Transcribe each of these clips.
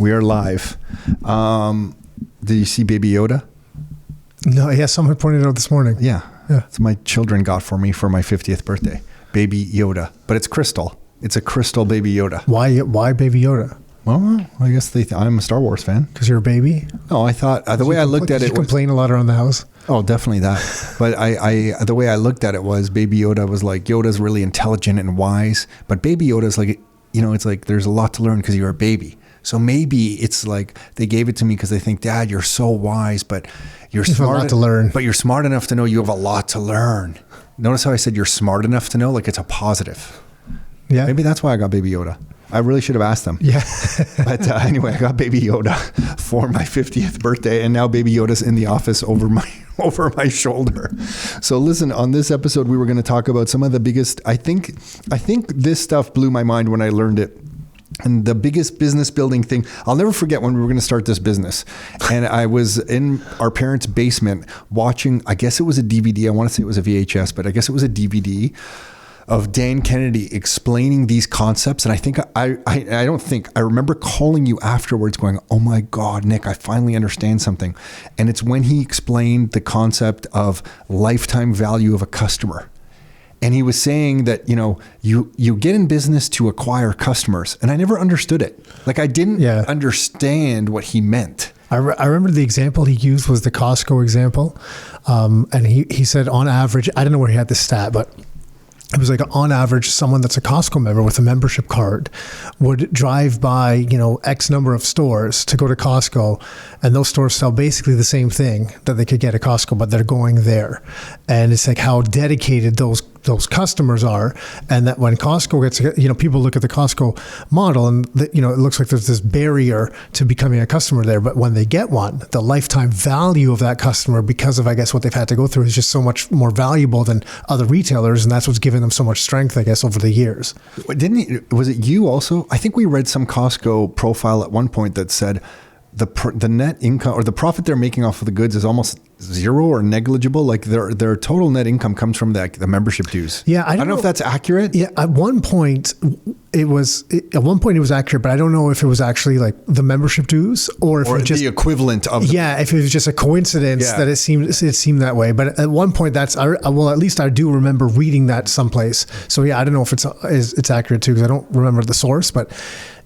We are live. Did you see Baby Yoda? No, yeah, someone pointed out this morning. Yeah. It's my children got for me for my 50th birthday. Baby Yoda. But it's crystal. It's a crystal Baby Yoda. Why Baby Yoda? Well, I guess I'm a Star Wars fan. Because you're a baby? No, I thought the way I looked at it you complain a lot around the house? Oh, definitely that. But I the way I looked at it was Baby Yoda was like, Yoda's really intelligent and wise. But Baby Yoda's like, it's like there's a lot to learn because you're a baby. So maybe it's like they gave it to me because they think, Dad, you're so wise, but you're smart. A lot to learn. But you're smart enough to know you have a lot to learn. Notice how I said you're smart enough to know, like it's a positive. Yeah. Maybe that's why I got Baby Yoda. I really should have asked them. Yeah. But anyway, I got Baby Yoda for my 50th birthday, and now Baby Yoda's in the office over my shoulder. So listen, on this episode, we were going to talk about some of the biggest, I think this stuff blew my mind when I learned it. And the biggest business building thing, I'll never forget when we were going to start this business. And I was in our parents' basement watching, I guess it was a DVD. I want to say it was a VHS, but I guess it was a DVD of Dan Kennedy explaining these concepts. And I think I remember calling you afterwards going, oh my God, Nick, I finally understand something. And it's when he explained the concept of lifetime value of a customer. And he was saying that, you get in business to acquire customers. And I never understood it. Like I didn't understand what he meant. I remember the example he used was the Costco example. And he said on average, I don't know where he had this stat, but it was like on average, someone that's a Costco member with a membership card would drive by, X number of stores to go to Costco, and those stores sell basically the same thing that they could get at Costco, but they're going there. And it's like how dedicated those customers are, and that when Costco gets, people look at the Costco model and, it looks like there's this barrier to becoming a customer there. But when they get one, the lifetime value of that customer, because of, I guess, what they've had to go through, is just so much more valuable than other retailers. And that's what's given them so much strength, I guess, over the years. Was it you also? I think we read some Costco profile at one point that said the net income or the profit they're making off of the goods is almost zero or negligible. Like their total net income comes from the membership dues. Yeah, I don't know if that's accurate. Yeah, at one point it was accurate, but I don't know if it was actually like the membership dues or if it was just the equivalent of. If it was just a coincidence that it seemed that way. But at one point, at least I do remember reading that someplace. So yeah, I don't know if it's accurate too, because I don't remember the source, but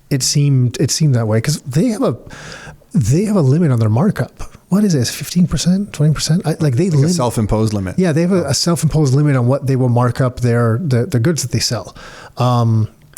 it seemed that way because they have a limit on their markup. What is it? 15%, 20%? A self-imposed limit. Yeah, they have a self-imposed limit on what they will mark up the goods that they sell.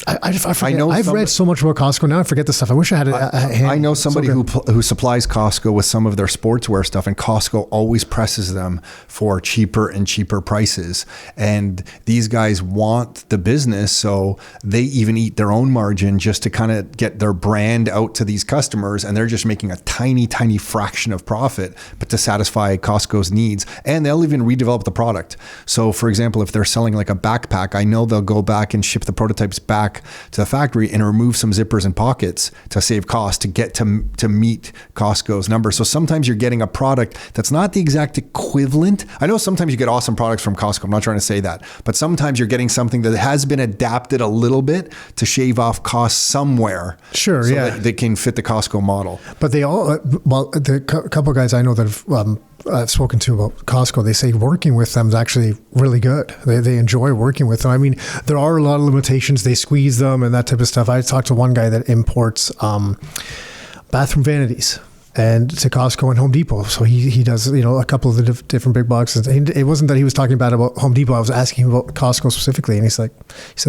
I forget. I've read so much about Costco now. I forget the stuff. I wish I had it. I know somebody who supplies Costco with some of their sportswear stuff, and Costco always presses them for cheaper and cheaper prices. And these guys want the business, so they even eat their own margin just to kind of get their brand out to these customers. And they're just making a tiny, tiny fraction of profit, but to satisfy Costco's needs. And they'll even redevelop the product. So, for example, if they're selling like a backpack, I know they'll go back and ship the prototypes back to the factory and remove some zippers and pockets to save cost to get to meet Costco's numbers. So sometimes you're getting a product that's not the exact equivalent. I know sometimes you get awesome products from Costco. I'm not trying to say that, but sometimes you're getting something that has been adapted a little bit to shave off costs somewhere. Sure, so that they can fit the Costco model. But they all, the couple of guys I know that have I've spoken to about Costco, they say working with them is actually really good. They enjoy working with them. I mean, there are a lot of limitations. They squeeze them and that type of stuff. I talked to one guy that imports bathroom vanities and to Costco and Home Depot. So he does, a couple of the different big boxes. It wasn't that he was talking about Home Depot. I was asking him about Costco specifically. And he said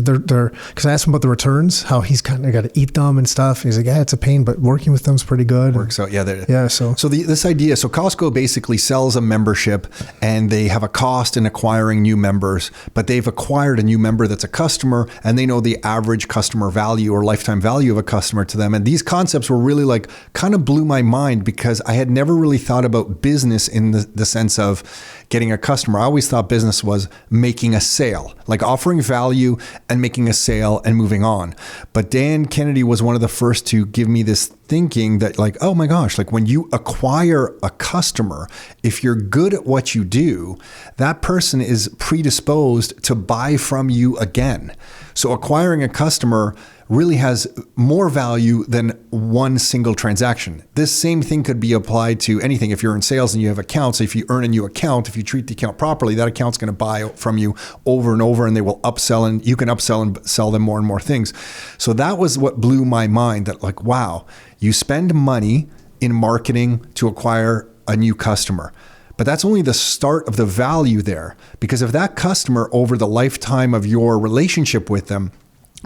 they're, because I asked him about the returns, how he's kind of got to eat them and stuff. He's like, yeah, it's a pain, but working with them is pretty good. Works out. Yeah. This idea, so Costco basically sells a membership and they have a cost in acquiring new members, but they've acquired a new member that's a customer and they know the average customer value or lifetime value of a customer to them. And these concepts were really kind of blew my mind because I had never really thought about business in the sense of getting a customer. I always thought business was making a sale, like offering value and making a sale and moving on. But Dan Kennedy was one of the first to give me this thinking that like, oh my gosh, like when you acquire a customer, if you're good at what you do, that person is predisposed to buy from you again. So acquiring a customer really has more value than one single transaction. This same thing could be applied to anything. If you're in sales and you have accounts, if you earn a new account, if you treat the account properly, that account's going to buy from you over and over, and they will upsell, and you can upsell and sell them more and more things. So that was what blew my mind, that like, wow, you spend money in marketing to acquire a new customer. But that's only the start of the value there. Because if that customer over the lifetime of your relationship with them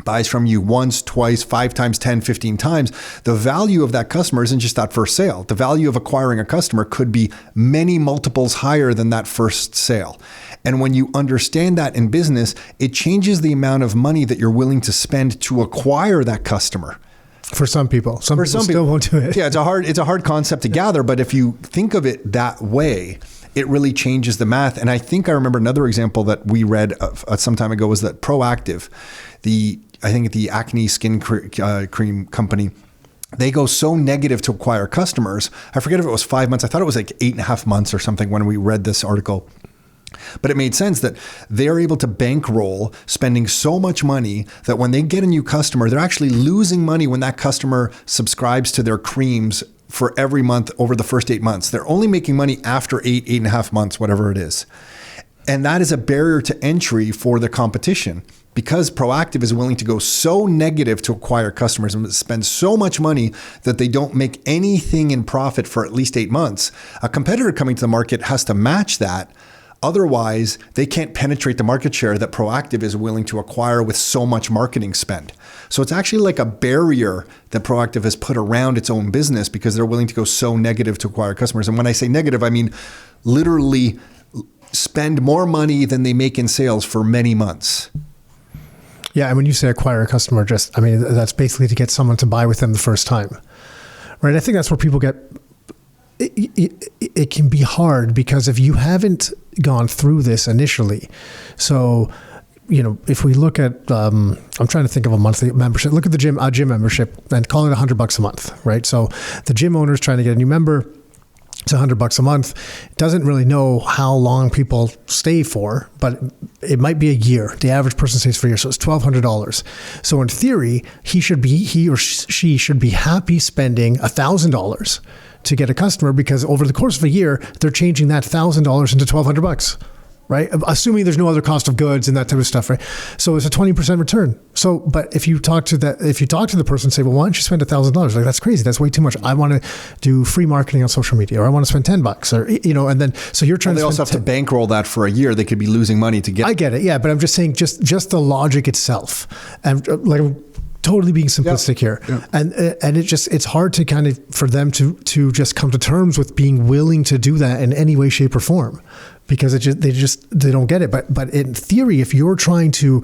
buys from you once, twice, 5 times, 10, 15 times, the value of that customer isn't just that first sale. The value of acquiring a customer could be many multiples higher than that first sale. And when you understand that in business, it changes the amount of money that you're willing to spend to acquire that customer. For some people, some people still won't do it. Yeah, it's a hard concept to gather, but if you think of it that way, it really changes the math. And I think I remember another example that we read some time ago was that Proactive, I think the acne skin cream company, they go so negative to acquire customers. I forget if it was 5 months. I thought it was like 8.5 months or something when we read this article. But it made sense that they're able to bankroll spending so much money that when they get a new customer, they're actually losing money when that customer subscribes to their creams for every month over the first 8 months. They're only making money after 8.5 months, whatever it is. And that is a barrier to entry for the competition, because Proactive is willing to go so negative to acquire customers and spend so much money that they don't make anything in profit for at least 8 months. A competitor coming to the market has to match that. Otherwise, they can't penetrate the market share that Proactive is willing to acquire with so much marketing spend. So it's actually like a barrier that Proactive has put around its own business because they're willing to go so negative to acquire customers. And when I say negative, I mean literally spend more money than they make in sales for many months. Yeah, and when you say acquire a customer, that's basically to get someone to buy with them the first time, right? I think that's where people get. It can be hard because if you haven't gone through this initially, so if we look at, I'm trying to think of a monthly membership. Look at the gym membership and call it $100 a month, right? So the gym owner is trying to get a new member. It's $100 a month. Doesn't really know how long people stay for, but it might be a year. The average person stays for a year, so it's $1,200. So in theory, he or she should be happy spending $1,000 to get a customer, because over the course of a year, they're changing that $1,000 into $1,200. Right? Assuming there's no other cost of goods and that type of stuff, right? So it's a 20% return. So, but if you talk to the person and say, well, why don't you spend $1,000? Like, that's crazy. That's way too much. I want to do free marketing on social media, or I want to spend $10, or, and then, so you're trying to. They also have to bankroll that for a year. They could be losing money to get. I get it. Yeah. But I'm just saying just the logic itself, and I'm totally being simplistic here. Yeah. And it's hard to kind of, for them to just come to terms with being willing to do that in any way, shape or form. Because they don't get it. But in theory, if you're trying to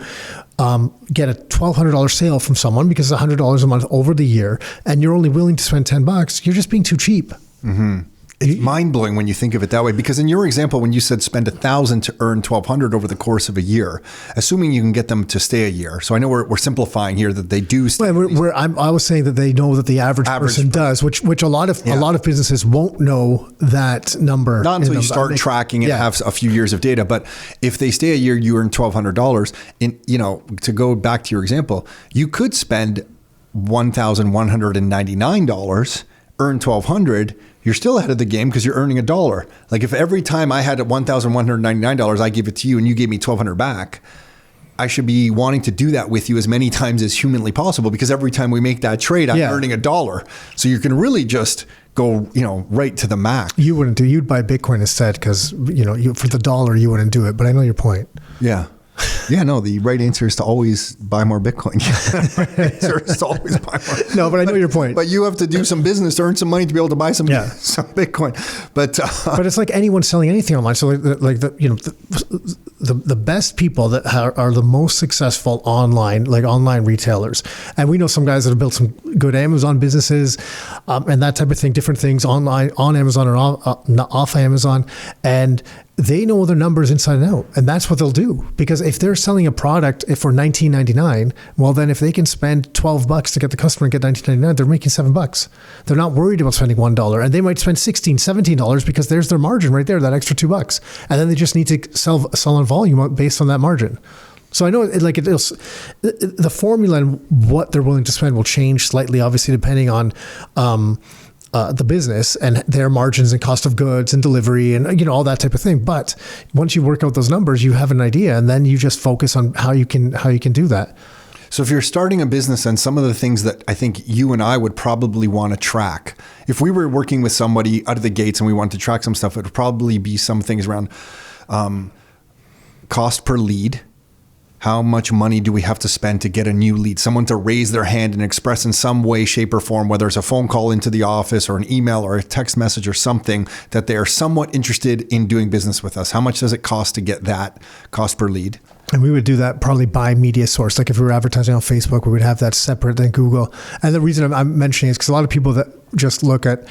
get a $1,200 sale from someone because it's $100 a month over the year, and you're only willing to spend $10, you're just being too cheap. Mm-hmm. It's mind-blowing when you think of it that way, because in your example, when you said spend $1,000 to earn $1,200 over the course of a year, assuming you can get them to stay a year. So I know we're simplifying here that they do stay. Well, I was saying that they know that the average person does, which a lot of businesses won't know that number. Not until you start tracking and have a few years of data. But if they stay a year, you earn $1,200. To go back to your example, you could spend $1,199, earn $1,200. You're still ahead of the game because you're earning $1. Like if every time I had $1,199, I give it to you and you gave me $1,200 back, I should be wanting to do that with you as many times as humanly possible, because every time we make that trade, I'm earning $1. So you can really just go, right to the max. You wouldn't do. You'd buy Bitcoin instead because, for the $1, you wouldn't do it. But I know your point. Yeah. Yeah, no, the right answer is to always buy more Bitcoin. No, but I know your point. But you have to do some business to earn some money to be able to buy some Bitcoin. But it's like anyone selling anything online. So the best people that are the most successful online retailers. And we know some guys that have built some good Amazon businesses and that type of thing, different things online, on Amazon or off Amazon. And they know their numbers inside and out, and that's what they'll do. Because if they're selling a product for $19.99, well, then if they can spend $12 to get the customer and get $19.99, they're making $7. They're not worried about spending $1, and they might spend $16, $17 because there's their margin right there, that extra $2, and then they just need to sell on volume based on that margin. So I know the formula and what they're willing to spend will change slightly, obviously, depending on the business and their margins and cost of goods and delivery and all that type of thing. But once you work out those numbers, you have an idea, and then you just focus on how you can do that. So if you're starting a business, and some of the things that I think you and I would probably want to track, if we were working with somebody out of the gates and we wanted to track some stuff, it would probably be some things around cost per lead. How much money do we have to spend to get a new lead? Someone to raise their hand and express in some way, shape, or form, whether it's a phone call into the office or an email or a text message or something, that they are somewhat interested in doing business with us. How much does it cost to get that cost per lead? And we would do that probably by media source. Like if we were advertising on Facebook, we would have that separate than Google. And the reason I'm mentioning is because a lot of people that just look at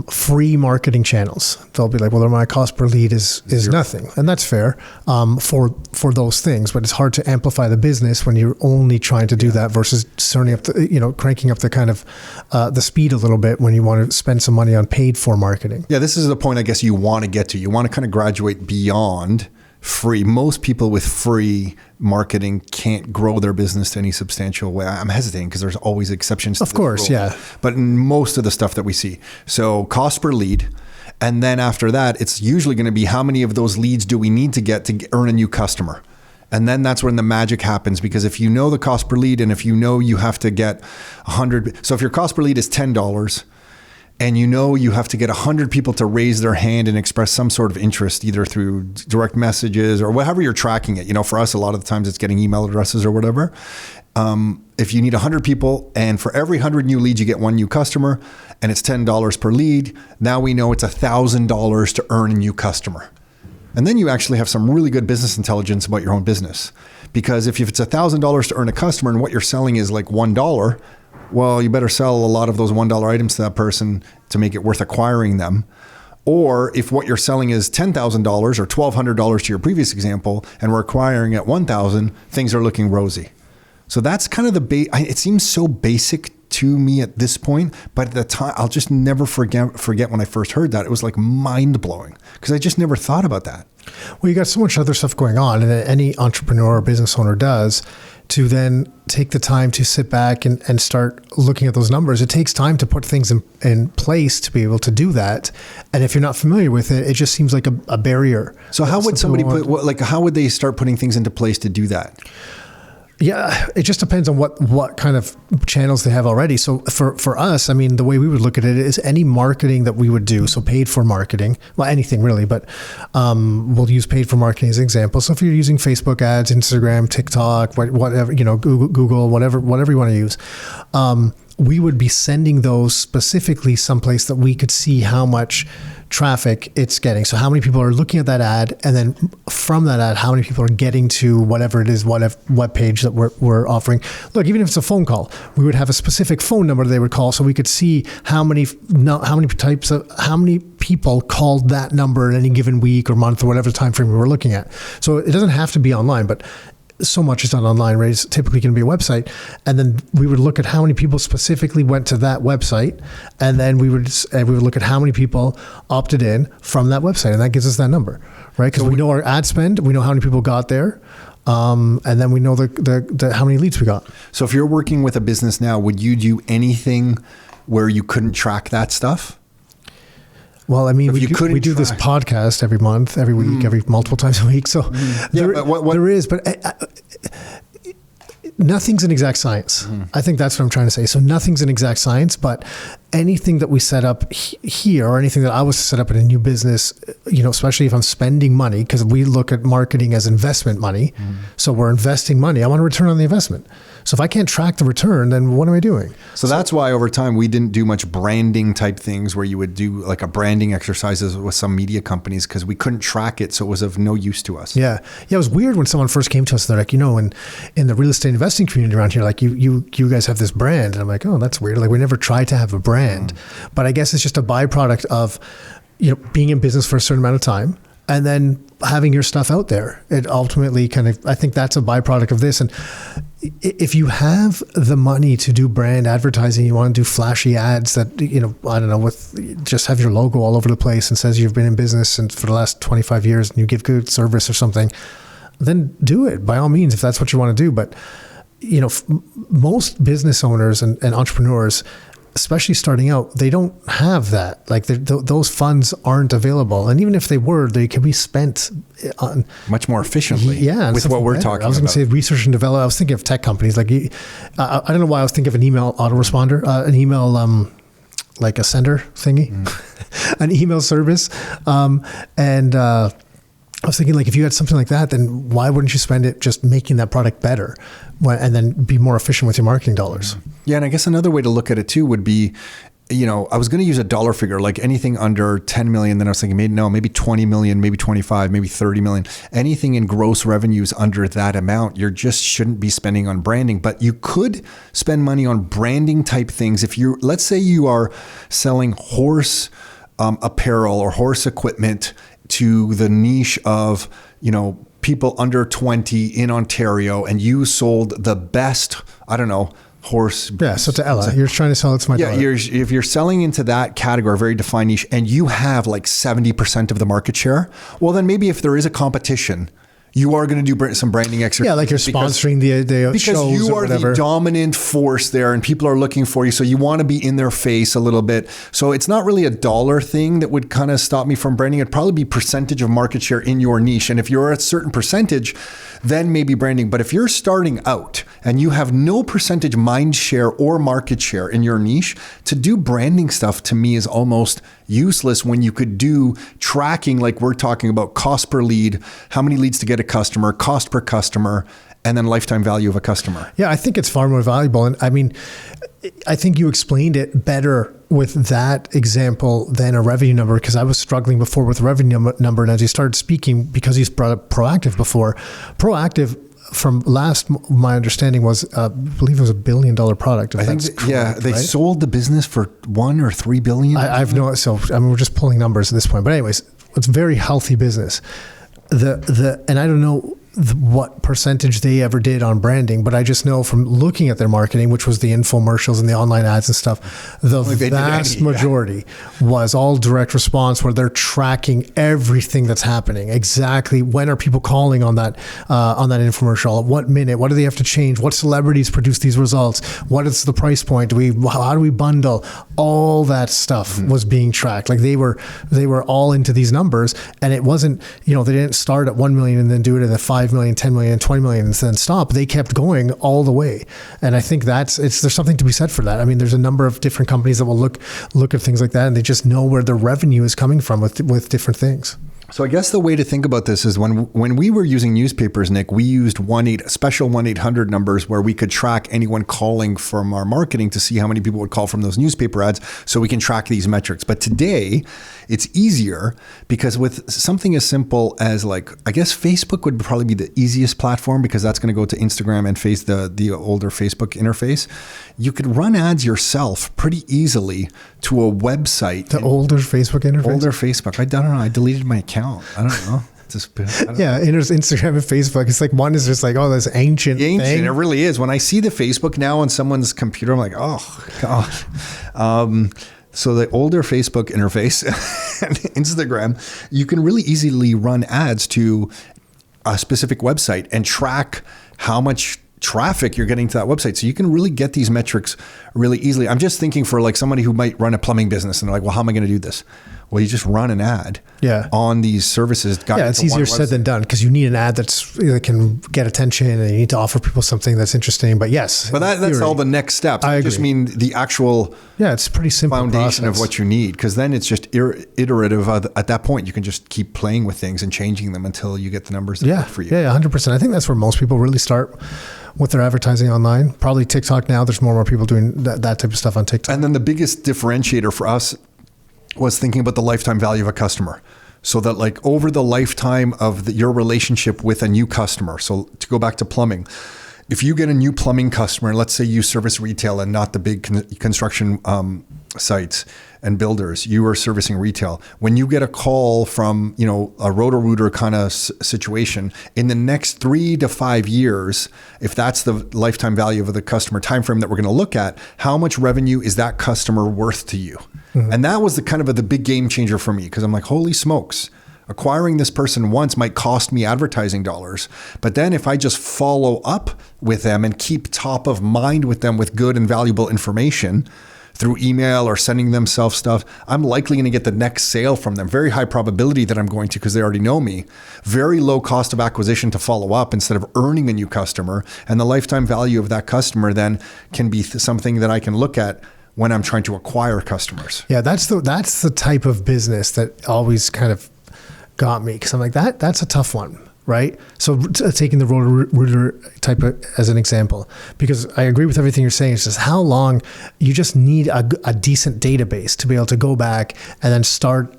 free marketing channels, they'll be like, well, my cost per lead is nothing. And that's fair for those things, but it's hard to amplify the business when you're only trying to do that versus turning up cranking up the kind of the speed a little bit when you want to spend some money on paid for marketing. Yeah, this is the point I guess you want to get to. You want to kind of graduate beyond free. Most people with free marketing can't grow their business to any substantial way. I'm hesitating because there's always exceptions to of course, rule. yeah. But in most of the stuff that we see. So cost per lead. And then after that, it's usually going to be how many of those leads do we need to get to earn a new customer? And then that's when the magic happens, because if you know the cost per lead and if you know you have to get 100, so if your cost per lead is $10, and you know you have to get 100 people to raise their hand and express some sort of interest, either through direct messages or whatever you're tracking it. For us, a lot of the times it's getting email addresses or whatever. If you need 100 people, and for every 100 new leads, you get one new customer, and it's $10 per lead, now we know it's $1,000 to earn a new customer. And then you actually have some really good business intelligence about your own business. Because if it's $1,000 to earn a customer and what you're selling is like $1, well, you better sell a lot of those $1 items to that person to make it worth acquiring them. Or if what you're selling is $10,000 or $1,200 to your previous example, and we're acquiring at $1,000, things are looking rosy. So that's kind of it seems so basic to me at this point, but at the time, I'll just never forget when I first heard that. It was like mind blowing because I just never thought about that. Well, you got so much other stuff going on, and any entrepreneur or business owner does, to then take the time to sit back and start looking at those numbers. It takes time to put things in place to be able to do that. And if you're not familiar with it, it just seems like a barrier. So how would somebody how would they start putting things into place to do that? Yeah, it just depends on what kind of channels they have already. So for us, I mean, the way we would look at it is any marketing that we would do. So paid for marketing, well, anything really, but we'll use paid for marketing as an example. So if you're using Facebook ads, Instagram, TikTok, whatever, Google, whatever you want to use, we would be sending those specifically someplace that we could see how much traffic it's getting. So how many people are looking at that ad, and then from that ad, how many people are getting to whatever it is, web page that we're offering. Look, even if it's a phone call, we would have a specific phone number they would call, so we could see how many people called that number in any given week or month or whatever time frame we were looking at. So it doesn't have to be online, but so much is done online, right? It's typically going to be a website. And then we would look at how many people specifically went to that website. And then we would look at how many people opted in from that website. And that gives us that number, right? Because we know our ad spend, we know how many people got there. And then we know the how many leads we got. So if you're working with a business now, would you do anything where you couldn't track that stuff? Well, I mean, we do this podcast every month, every week, every multiple times a week. So there is, but nothing's an exact science. I think that's what I'm trying to say. So nothing's an exact science, but anything that we set up here, or anything that I was to set up in a new business, especially if I'm spending money, because we look at marketing as investment money. So we're investing money. I want a return on the investment. So if I can't track the return, then what am I doing? So that's why over time we didn't do much branding type things where you would do like a branding exercises with some media companies, because we couldn't track it. So it was of no use to us. Yeah. It was weird when someone first came to us. They're like, in the real estate investing community around here, like you guys have this brand. And I'm like, oh, that's weird. Like we never tried to have a brand, but I guess it's just a byproduct of, being in business for a certain amount of time. and then having your stuff out there. It ultimately I think that's a byproduct of this. And if you have the money to do brand advertising, you want to do flashy ads that, I don't know, with just have your logo all over the place and says you've been in business and for the last 25 years and you give good service or something, then do it by all means, if that's what you want to do. But, most business owners and entrepreneurs, especially starting out, they don't have that. Like those funds aren't available. And even if they were, they can be spent on much more efficiently with what we're talking about. I was going to say research and development. I was thinking of tech companies. Like, I don't know why I was thinking of an email autoresponder, an email, like a sender thingy, an email service. I was thinking, like, if you had something like that, then why wouldn't you spend it just making that product better and then be more efficient with your marketing dollars? Yeah. And I guess another way to look at it too would be, I was going to use a dollar figure, like anything under 10 million. Then I was thinking, maybe 20 million, maybe 25, maybe 30 million. Anything in gross revenues under that amount, you just shouldn't be spending on branding. But you could spend money on branding type things. If let's say you are selling horse apparel or horse equipment to the niche of, people under 20 in Ontario, and you sold the best, I don't know, horse. Yeah. So to Ella, you're trying to sell it to my daughter. If you're selling into that category, very defined niche, and you have like 70% of the market share, well, then maybe if there is a competition, you are going to do some branding exercises. Yeah, like you're sponsoring the shows or whatever. Because you are the dominant force there and people are looking for you. So you want to be in their face a little bit. So it's not really a dollar thing that would kind of stop me from branding. It'd probably be percentage of market share in your niche. And if you're at a certain percentage, then maybe branding. But if you're starting out and you have no percentage mind share or market share in your niche, to do branding stuff to me is almost useless when you could do tracking like we're talking about, cost per lead, how many leads to get a customer, cost per customer, and then lifetime value of a customer. Yeah, I think it's far more valuable. And I mean, I think you explained it better with that example than a revenue number, because I was struggling before with revenue number. And as you started speaking, because he's brought up proactive before, proactive from my understanding was, I believe it was $1 billion product. I think, they sold the business for $1 or $3 billion. I've no, so I mean, we're just pulling numbers at this point, but anyways, it's a very healthy business. And I don't know what percentage they ever did on branding, but I just know from looking at their marketing, which was the infomercials and the online ads and stuff, the vast majority was all direct response, where they're tracking everything that's happening. Exactly when are people calling on that infomercial? At what minute? What do they have to change? What celebrities produce these results? What is the price point? How do we bundle? All that stuff was being tracked. Like they were all into these numbers, and it wasn't, they didn't start at 1 million and then do it at a 5 million, 10 million, 20 million, and then stop. They kept going all the way. And I think there's something to be said for that. I mean, there's a number of different companies that will look at things like that, and they just know where their revenue is coming from with different things. So I guess the way to think about this is when we were using newspapers, Nick, we used special 1-800 numbers where we could track anyone calling from our marketing to see how many people would call from those newspaper ads, so we can track these metrics. But today it's easier because with something as simple as, like, I guess Facebook would probably be the easiest platform, because that's going to go to Instagram and face the older Facebook interface. You could run ads yourself pretty easily to a website. The older Facebook interface? Older Facebook. I don't know. I deleted my account. I don't know. Instagram and Facebook. It's like one is just like, oh, that's ancient thing. It really is. When I see the Facebook now on someone's computer, I'm like, oh, God. So the older Facebook interface and Instagram, you can really easily run ads to a specific website and track how much traffic you're getting to that website. So you can really get these metrics really easily. I'm just thinking for like somebody who might run a plumbing business and they're like, well, how am I going to do this? Well, you just run an ad on these services. It's easier said than done, because you need an ad that can get attention, and you need to offer people something that's interesting. But yes. But that's all the next steps. I just mean the actual it's pretty simple foundation process of what you need, because then it's just iterative. At that point, you can just keep playing with things and changing them until you get the numbers that work for you. Yeah, 100%. I think that's where most people really start with their advertising online. Probably TikTok now. There's more and more people doing that type of stuff on TikTok. And then the biggest differentiator for us was thinking about the lifetime value of a customer. So that, like, over the lifetime of your relationship with a new customer. So to go back to plumbing, if you get a new plumbing customer, let's say you service retail and not the big construction sites and builders, you are servicing retail. When you get a call from, a Roto-Rooter kind of situation, in the next 3 to 5 years, if that's the lifetime value of the customer timeframe that we're going to look at, how much revenue is that customer worth to you? Mm-hmm. And that was the big game changer for me, because I'm like, holy smokes. Acquiring this person once might cost me advertising dollars. But then if I just follow up with them and keep top of mind with them with good and valuable information through email or sending them self stuff, I'm likely going to get the next sale from them. Very high probability that I'm going to, because they already know me. Very low cost of acquisition to follow up instead of earning a new customer. And the lifetime value of that customer then can be something that I can look at when I'm trying to acquire customers. Yeah, that's the type of business that always kind of got me, because I'm like, that's a tough one, right? So taking the Roto-Rooter type as an example, because I agree with everything you're saying. It's just how long you just need a decent database to be able to go back and then start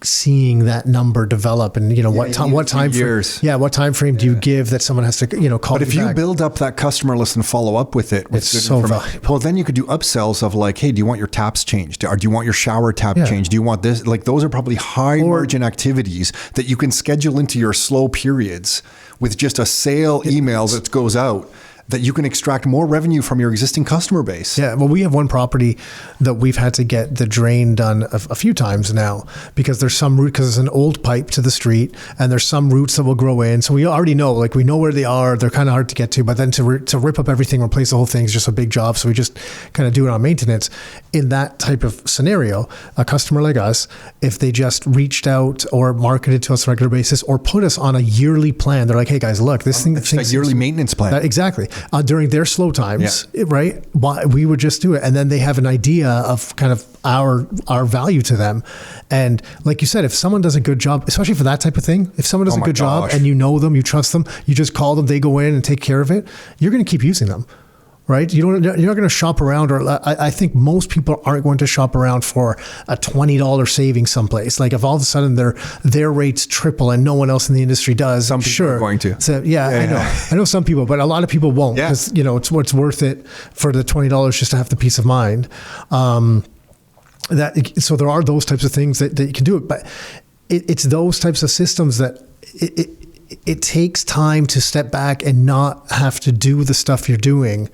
seeing that number develop, and what time frame do you give that someone has to call. But if you build up that customer list and follow up with it, it's so valuable. Well, then you could do upsells of like, hey, do you want your taps changed, or do you want your shower tap changed? Do you want this? Like, those are probably high margin activities that you can schedule into your slow periods with just a sale email that goes out, that you can extract more revenue from your existing customer base. Yeah, well, we have one property that we've had to get the drain done a few times now, because there's some root, because it's an old pipe to the street, and there's some roots that will grow in. So we already know, we know where they are. They're kind of hard to get to, but then to rip up everything, replace the whole thing is just a big job. So we just kind of do it on maintenance. In that type of scenario, a customer like us, if they just reached out or marketed to us on a regular basis or put us on a yearly plan, they're like, hey guys, look, this thing. It's a yearly maintenance plan. Exactly. During their slow times, right? We would just do it. And then they have an idea of kind of our value to them. And like you said, if someone does a good job, especially for that type of thing, if someone does a good job and you know them, you trust them, you just call them, they go in and take care of it, you're going to keep using them. Right? You're not going to shop around, or I think most people aren't going to shop around for a $20 savings someplace. Like if all of a sudden their rates triple and no one else in the industry does, some people are going to. So I know some people, but a lot of people won't, because it's worth it for the $20 just to have the peace of mind. So there are those types of things that you can do it, but it's those types of systems that it takes time to step back and not have to do the stuff you're doing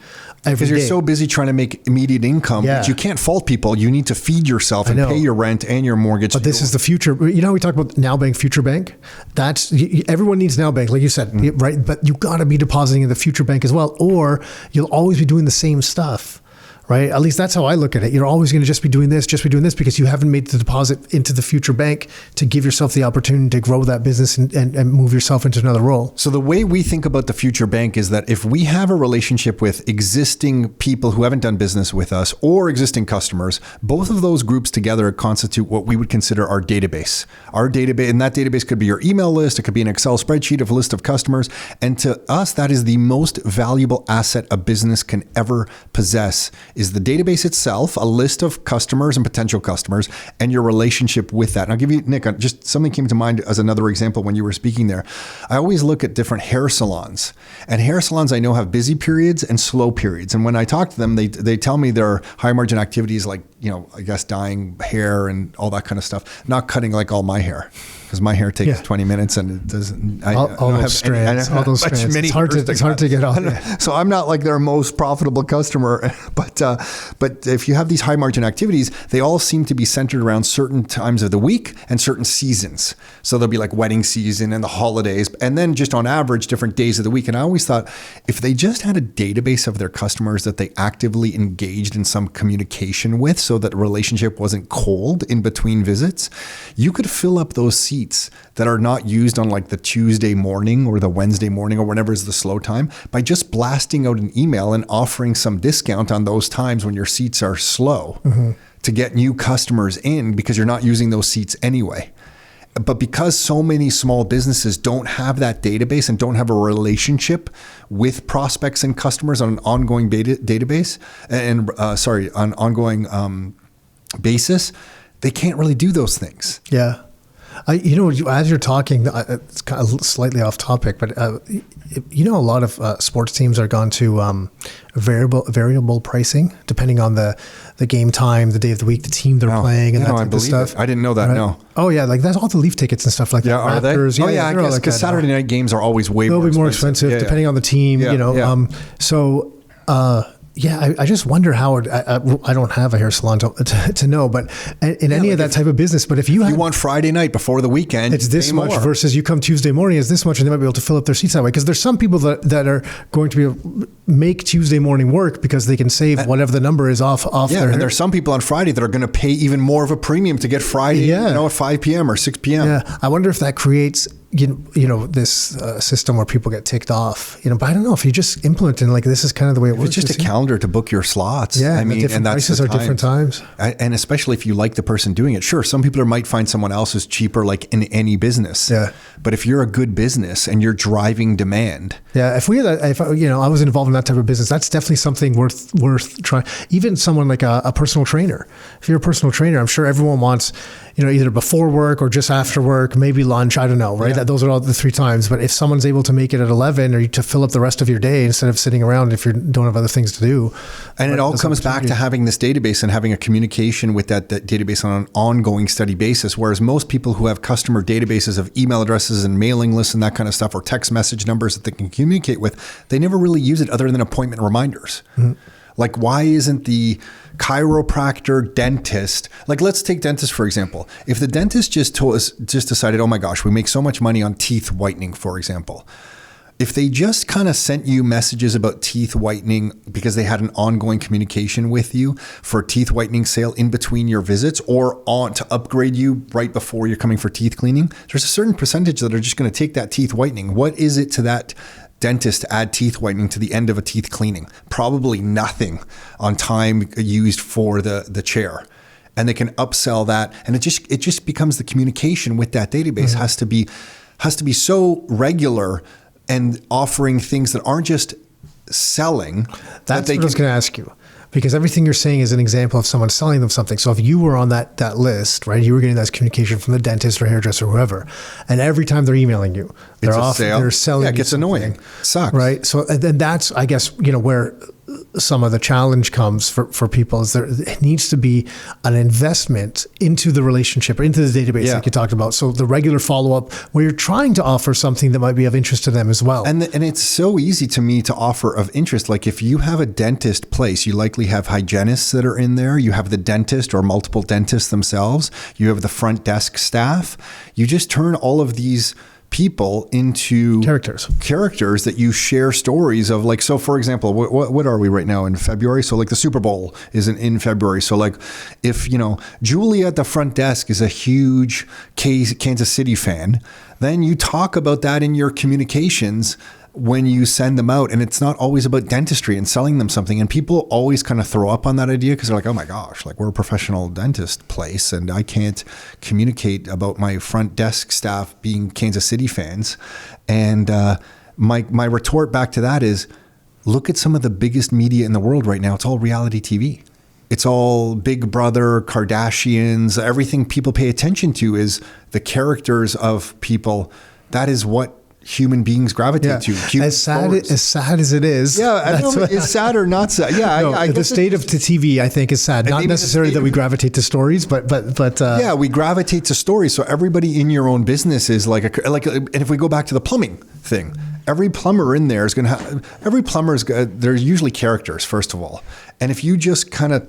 every day. Because you're so busy trying to make immediate income, but you can't fault people. You need to feed yourself and pay your rent and your mortgage. But this is the future. You know how we talk about Now Bank, Future Bank? Everyone needs Now Bank, like you said, right? But you got to be depositing in the Future Bank as well, or you'll always be doing the same stuff. Right? At least that's how I look at it. You're always going to just be doing this, because you haven't made the deposit into the future bank to give yourself the opportunity to grow that business and move yourself into another role. So the way we think about the future bank is that if we have a relationship with existing people who haven't done business with us or existing customers, both of those groups together constitute what we would consider our database. Our database, and that database could be your email list. It could be an Excel spreadsheet of a list of customers. And to us, that is the most valuable asset a business can ever possess, is the database itself, a list of customers and potential customers, and your relationship with that. And I'll give you, Nick, just something came to mind as another example when you were speaking there. I always look at different hair salons, and hair salons I know have busy periods and slow periods. And when I talk to them, they tell me their high margin activities like, I guess dyeing hair and all that kind of stuff, not cutting like all my hair. Because my hair takes 20 minutes and it doesn't. All those strands. It's hard to get off. So I'm not like their most profitable customer. But if you have these high margin activities, they all seem to be centered around certain times of the week and certain seasons. So there'll be like wedding season and the holidays, and then just on average different days of the week. And I always thought if they just had a database of their customers that they actively engaged in some communication with, so that a relationship wasn't cold in between visits, you could fill up those seats that are not used on like the Tuesday morning or the Wednesday morning or whenever is the slow time by just blasting out an email and offering some discount on those times when your seats are slow to get new customers in, because you're not using those seats anyway. But because so many small businesses don't have that database and don't have a relationship with prospects and customers on an ongoing database and on ongoing basis, they can't really do those things. Yeah. As you're talking, it's kind of slightly off topic, but a lot of sports teams are gone to variable pricing, depending on the game time, the day of the week, the team they're playing, and that type of stuff. I didn't know that. Right? No. Oh yeah, like that's all the Leaf tickets and stuff like that. Are Raptors, they? Oh yeah, I guess because Saturday night games are always way more expensive. Depending on the team. I just wonder how I don't have a hair salon to know, but in any of that type of business. But if you want Friday night before the weekend, it's this much versus you come Tuesday morning, it's this much, and they might be able to fill up their seats that way. Because there's some people that are going to make Tuesday morning work because they can save whatever the number is off their. And there's some people on Friday that are going to pay even more of a premium to get Friday, at 5 p.m. or 6 p.m. Yeah, I wonder if that creates this system where people get ticked off. But I don't know if you just implement it like this is kind of the way it works. It's just a calendar to book your slots. Yeah, and that's prices are different times. And especially if you like the person doing it. Sure, some people might find someone else who's cheaper, like in any business. Yeah. But if you're a good business and you're driving demand. Yeah, if I was involved in that type of business, that's definitely something worth trying. Even someone like a personal trainer. If you're a personal trainer, I'm sure everyone wants, either before work or just after work, maybe lunch. I don't know, right? Yeah. Those are all the 3 times. But if someone's able to make it at 11 or to fill up the rest of your day instead of sitting around if you don't have other things to do. And it all comes back to having this database and having a communication with that database on an ongoing steady basis. Whereas most people who have customer databases of email addresses and mailing lists and that kind of stuff, or text message numbers that they can communicate with, they never really use it other than appointment reminders. Mm-hmm. Like, why isn't the chiropractor, dentist, like let's take dentist, for example. If the dentist just decided, oh my gosh, we make so much money on teeth whitening, for example. If they just kind of sent you messages about teeth whitening because they had an ongoing communication with you for a teeth whitening sale in between your visits or on to upgrade you right before you're coming for teeth cleaning, there's a certain percentage that are just going to take that teeth whitening. What is it to that dentist to add teeth whitening to the end of a teeth cleaning? Probably nothing on time used for the chair. And they can upsell that. And it just becomes the communication with that database has to be so regular and offering things that aren't just selling. That's what I was going to ask you. Because everything you're saying is an example of someone selling them something. So if you were on that list, right, you were getting that communication from the dentist or hairdresser or whoever, and every time they're emailing you, they're selling. Yeah, it gets annoying. It sucks. Right. So then that's, I guess, where some of the challenge comes for people is there needs to be an investment into the relationship or into the database like you talked about. So the regular follow-up where you're trying to offer something that might be of interest to them as well. And it's so easy to me to offer of interest. Like if you have a dentist place, you likely have hygienists that are in there. You have the dentist or multiple dentists themselves. You have the front desk staff. You just turn all of these people into characters that you share stories of. Like, so for example, what are we right now in February? So like the Super Bowl isn't in February. So like if, Julia at the front desk is a huge Kansas City fan, then you talk about that in your communications when you send them out. And it's not always about dentistry and selling them something. And people always kind of throw up on that idea because they're like, oh my gosh, like we're a professional dentist place and I can't communicate about my front desk staff being Kansas City fans. And my retort back to that is, look at some of the biggest media in the world right now. It's all reality TV. It's all Big Brother, Kardashians. Everything people pay attention to is the characters of people. That is what human beings gravitate to. As sad as it is. Yeah, I don't know if it's sad or not sad. Yeah, no, I the state of the TV, I think, is sad. Not necessarily that we gravitate to stories, but yeah, we gravitate to stories. So everybody in your own business is like and if we go back to the plumbing thing, every plumber in there is going to have, they're usually characters, first of all. And if you just kind of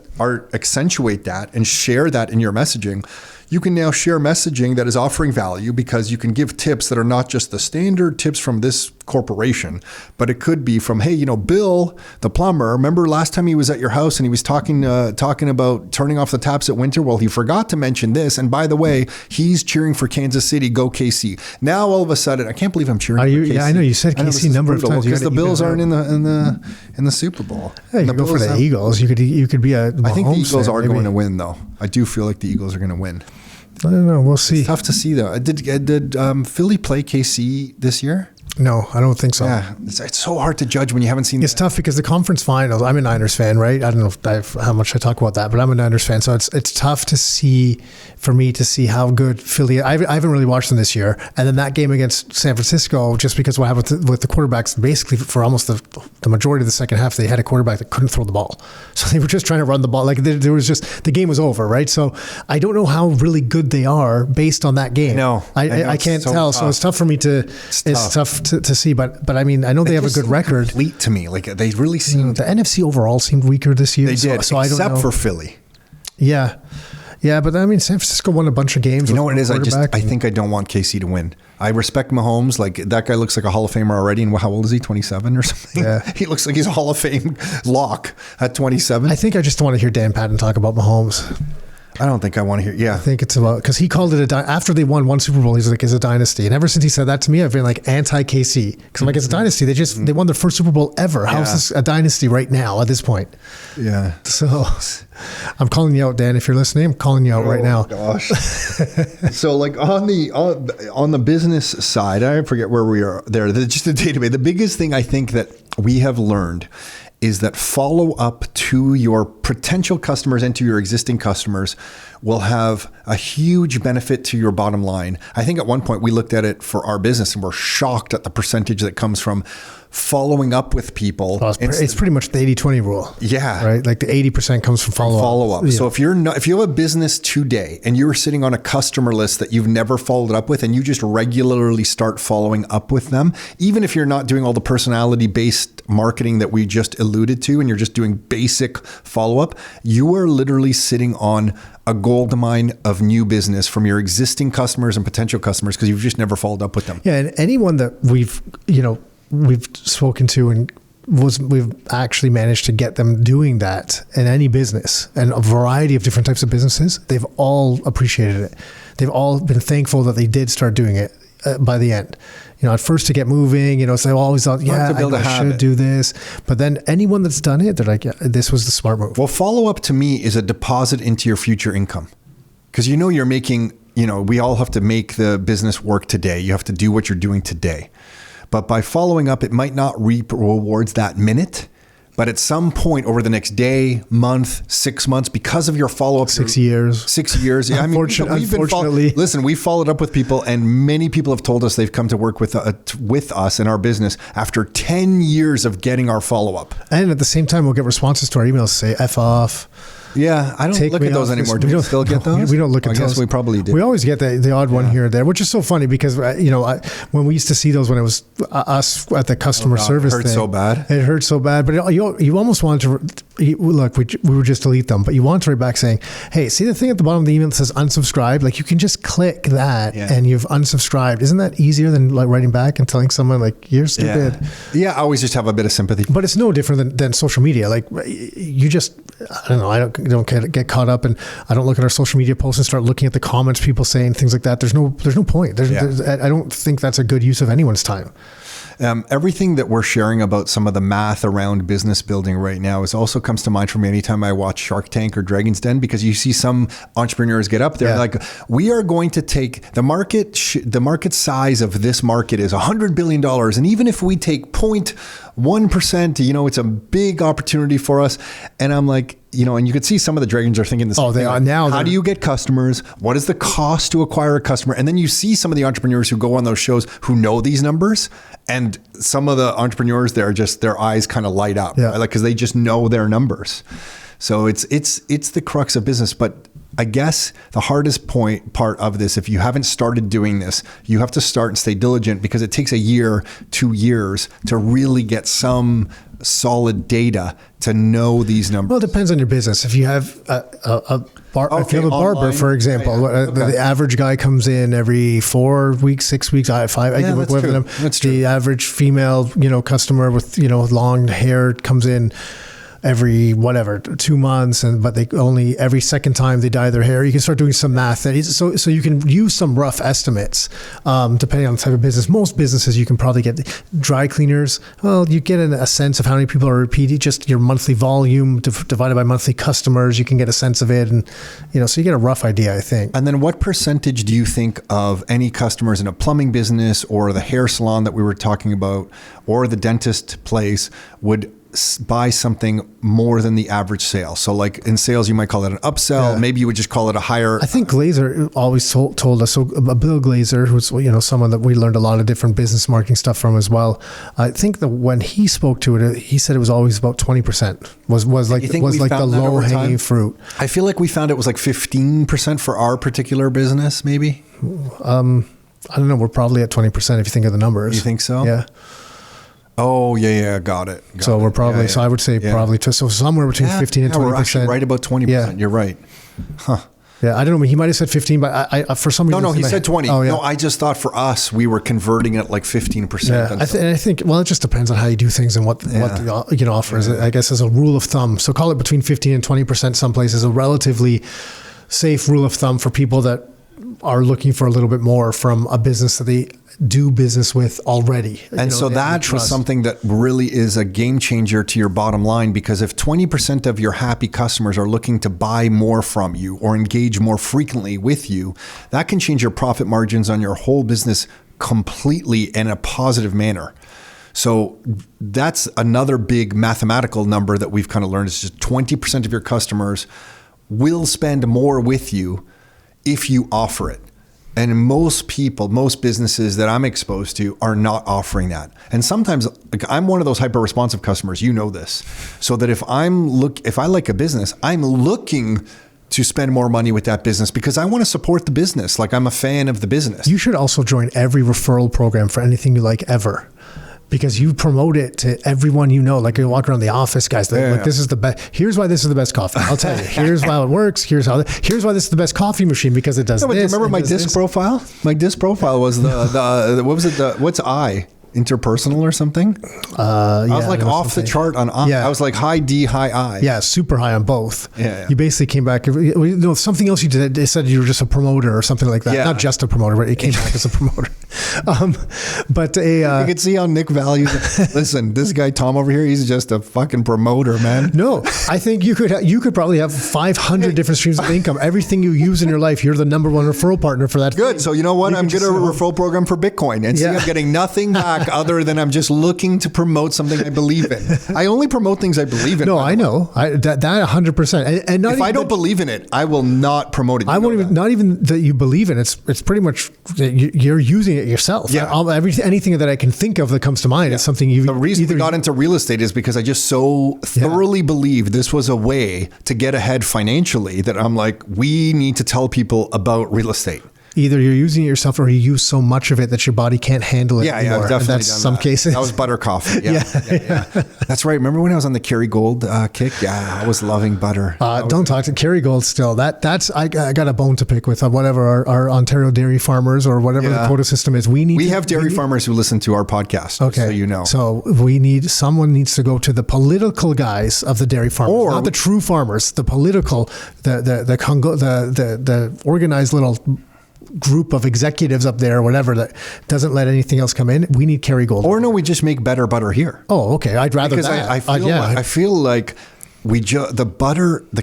accentuate that and share that in your messaging, you can now share messaging that is offering value because you can give tips that are not just the standard tips from this corporation, but it could be from, hey, Bill, the plumber, remember last time he was at your house and he was talking about turning off the taps at winter? Well, he forgot to mention this. And by the way, he's cheering for Kansas City. Go KC. Now, all of a sudden, I can't believe I'm cheering for KC. Yeah, I know you said KC a number of times. Because the Bills aren't in the Super Bowl. Yeah, you could go for the Eagles. You could be a Mahomes I think the Eagles are maybe going to win, though. I do feel like the Eagles are going to win. I don't know. We'll see. It's tough to see, though. Did Philly play KC this year? No, I don't think so. Yeah, it's so hard to judge when you haven't seen. It's tough because the conference finals. I'm a Niners fan, right? I don't know how much I talk about that, but I'm a Niners fan, so it's tough for me to see how good Philly. I haven't really watched them this year, and then that game against San Francisco, just because what happened with the quarterbacks, basically for almost the majority of the second half, they had a quarterback that couldn't throw the ball, so they were just trying to run the ball. Like there was just the game was over, right? So I don't know how really good they are based on that game. No, I can't tell. Tough. So it's tough for me to. It's tough to see, but I mean, I know they have a good record. Complete to me, like they really seem. The NFC overall seemed weaker this year. They did, so I don't know. Except for Philly. Yeah, but I mean, San Francisco won a bunch of games. You know what it is? I think I don't want KC to win. I respect Mahomes. Like that guy looks like a Hall of Famer already. And how old is he? 27 or something? Yeah. He looks like he's a Hall of Fame lock at 27. I think I just want to hear Dan Patton talk about Mahomes. I don't think I want to hear. Yeah, I think it's about because he called it after they won one Super Bowl. He's like, "It's a dynasty," and ever since he said that to me, I've been like anti KC because I'm like, "It's a dynasty. They won their first Super Bowl ever. How's this a dynasty right now at this point?" Yeah. So I'm calling you out, Dan. If you're listening, I'm calling you out right now. Gosh. So like on the business side, I forget where we are there. Just the database. The biggest thing I think that we have learned is that follow up to your potential customers and to your existing customers will have a huge benefit to your bottom line. I think at one point we looked at it for our business and we're shocked at the percentage that comes from following up with people. It's pretty much the 80-20 rule. Yeah. Right? Like the 80% comes from follow up. Yeah. So if you have a business today and you're sitting on a customer list that you've never followed up with and you just regularly start following up with them, even if you're not doing all the personality-based marketing that we just alluded to and you're just doing basic follow-up, you are literally sitting on a gold mine of new business from your existing customers and potential customers because you've just never followed up with them. Yeah, and anyone that we've spoken to and we've actually managed to get them doing that in any business and a variety of different types of businesses, they've all appreciated it. They've all been thankful that they did start doing it by the end. At first to get moving, so I always thought, I should do this. But then anyone that's done it, they're like, yeah, this was the smart move. Well, follow up to me is a deposit into your future income. Because you're making, we all have to make the business work today. You have to do what you're doing today. But by following up, it might not reap rewards that minute. But at some point over the next day, month, 6 months, because of your follow-up. 6 years. 6 years. Yeah, Unfortunately. We've followed up with people and many people have told us they've come to work with us in our business after 10 years of getting our follow-up. And at the same time, we'll get responses to our emails say, F off. Yeah, I don't look at those anymore. Do we still get those? We don't look at those. I guess we probably do. We always get the odd one here or there, which is so funny because, when we used to see those when it was us at the customer service thing. It hurt so bad. It hurt so bad. But you almost wanted to, look, we would just delete them, but you want to write back saying, hey, see the thing at the bottom of the email that says unsubscribe? Like you can just click that and you've unsubscribed. Isn't that easier than like writing back and telling someone like, you're stupid? Yeah, I always just have a bit of sympathy. But it's no different than social media. Like you just, I don't know, I don't get caught up and I don't look at our social media posts and start looking at the comments people say and things like that. There's no point. I don't think that's a good use of anyone's time. Everything that we're sharing about some of the math around business building right now also comes to mind for me anytime I watch Shark Tank or Dragon's Den, because you see some entrepreneurs get up there like, we are going to take the market size of this market is $100 billion. And even if we take 0.1%, it's a big opportunity for us. And I'm like, and you could see some of the dragons are thinking this. Oh, they are now. How do you get customers? What is the cost to acquire a customer? And then you see some of the entrepreneurs who go on those shows who know these numbers, and some of the entrepreneurs there just their eyes kind of light up, right? Like because they just know their numbers. So it's the crux of business. But I guess the hardest part of this, if you haven't started doing this, you have to start and stay diligent because it takes a year, 2 years to really get some solid data to know these numbers. Well, it depends on your business. If you have a barber, online, for example, the average guy comes in every 4 weeks, 6 weeks, 5. I work with them. That's true. The average female, customer with long hair comes in every 2 months, but they only every second time they dye their hair. You can start doing some math. So you can use some rough estimates depending on the type of business. Most businesses you can probably get dry cleaners. Well, you get a sense of how many people are repeating, just your monthly volume divided by monthly customers. You can get a sense of it, and so you get a rough idea, I think. And then what percentage do you think of any customers in a plumbing business or the hair salon that we were talking about or the dentist place would buy something more than the average sale? So like in sales, you might call it an upsell. Yeah. Maybe you would just call it a higher. I think Glazer always told us. So Bill Glazer, who's someone that we learned a lot of different business marketing stuff from as well. I think that when he spoke to it, he said it was always about 20% was like the low hanging fruit. I feel like we found it was like 15% for our particular business, maybe. I don't know. We're probably at 20% if you think of the numbers. You think so? Yeah. Oh, yeah. Got it. So we're probably, so I would say probably, so somewhere between 15 and 20%. We're actually right about 20%. Yeah. You're right. Huh. Yeah, I don't know. He might have said 15, but I for some reason. No, he said 20. Oh, yeah. No, I just thought for us, we were converting it like 15%. Yeah, I think, well, it just depends on how you do things and what the offer is, I guess, as a rule of thumb. So call it between 15 and 20%. Some places a relatively safe rule of thumb for people that are looking for a little bit more from a business that they do business with already. And so that was something that really is a game changer to your bottom line, because if 20% of your happy customers are looking to buy more from you or engage more frequently with you, that can change your profit margins on your whole business completely in a positive manner. So that's another big mathematical number that we've kind of learned is just 20% of your customers will spend more with you if you offer it. And most businesses that I'm exposed to are not offering that. And sometimes, like, I'm one of those hyper responsive customers, this. So that if I like a business, I'm looking to spend more money with that business because I want to support the business. Like, I'm a fan of the business. You should also join every referral program for anything you like ever. Because you promote it to everyone like you walk around the office, guys. Like, this is the best. Here's why this is the best coffee. I'll tell you. Here's why it works. Here's why this is the best coffee machine because it does this. Do you remember my disc profile? My disc profile was the what was it? What's I? Interpersonal or something? I was like off the chart on I. Yeah. I was like high D, high I. Yeah, super high on both. Yeah. You basically came back. Something else you did. They said you were just a promoter or something like that. Yeah. Not just a promoter, but it came back as a promoter. You could see how Nick values it. Listen, this guy Tom over here, he's just a fucking promoter, man. No, I think you could probably have 500 different streams of income. Everything you use in your life, you're the number one referral partner for that. Good. Thing. So you know what? I'm getting a referral program for Bitcoin, and see, I'm getting nothing back other than I'm just looking to promote something I believe in. I only promote things I believe in. No, I know that 100%. And if I don't believe in it, I will not promote it. I won't even. Not even that you believe in it. It's pretty much you're using it yourself. Yeah. Anything that I can think of that comes to mind is something you. The reason we got into real estate is because I just so thoroughly believed this was a way to get ahead financially that I'm like, we need to tell people about real estate. Either you're using it yourself or you use so much of it that your body can't handle it anymore. Yeah, definitely. That's some cases. That was butter coffee. Yeah. That's right. Remember when I was on the Kerrygold kick? Yeah, I was loving butter. Don't talk to Kerrygold still. That's I got a bone to pick with whatever our Ontario dairy farmers or whatever the quota system is. We have dairy farmers who listen to our podcast. Okay, so you know. So someone needs to go to the political guys of the dairy farmers, or not the true farmers. The political, the organized little group of executives up there or whatever that doesn't let anything else come in. We need Kerrygold. Or no, we just make better butter here. Oh, okay. I'd rather because that. I feel like the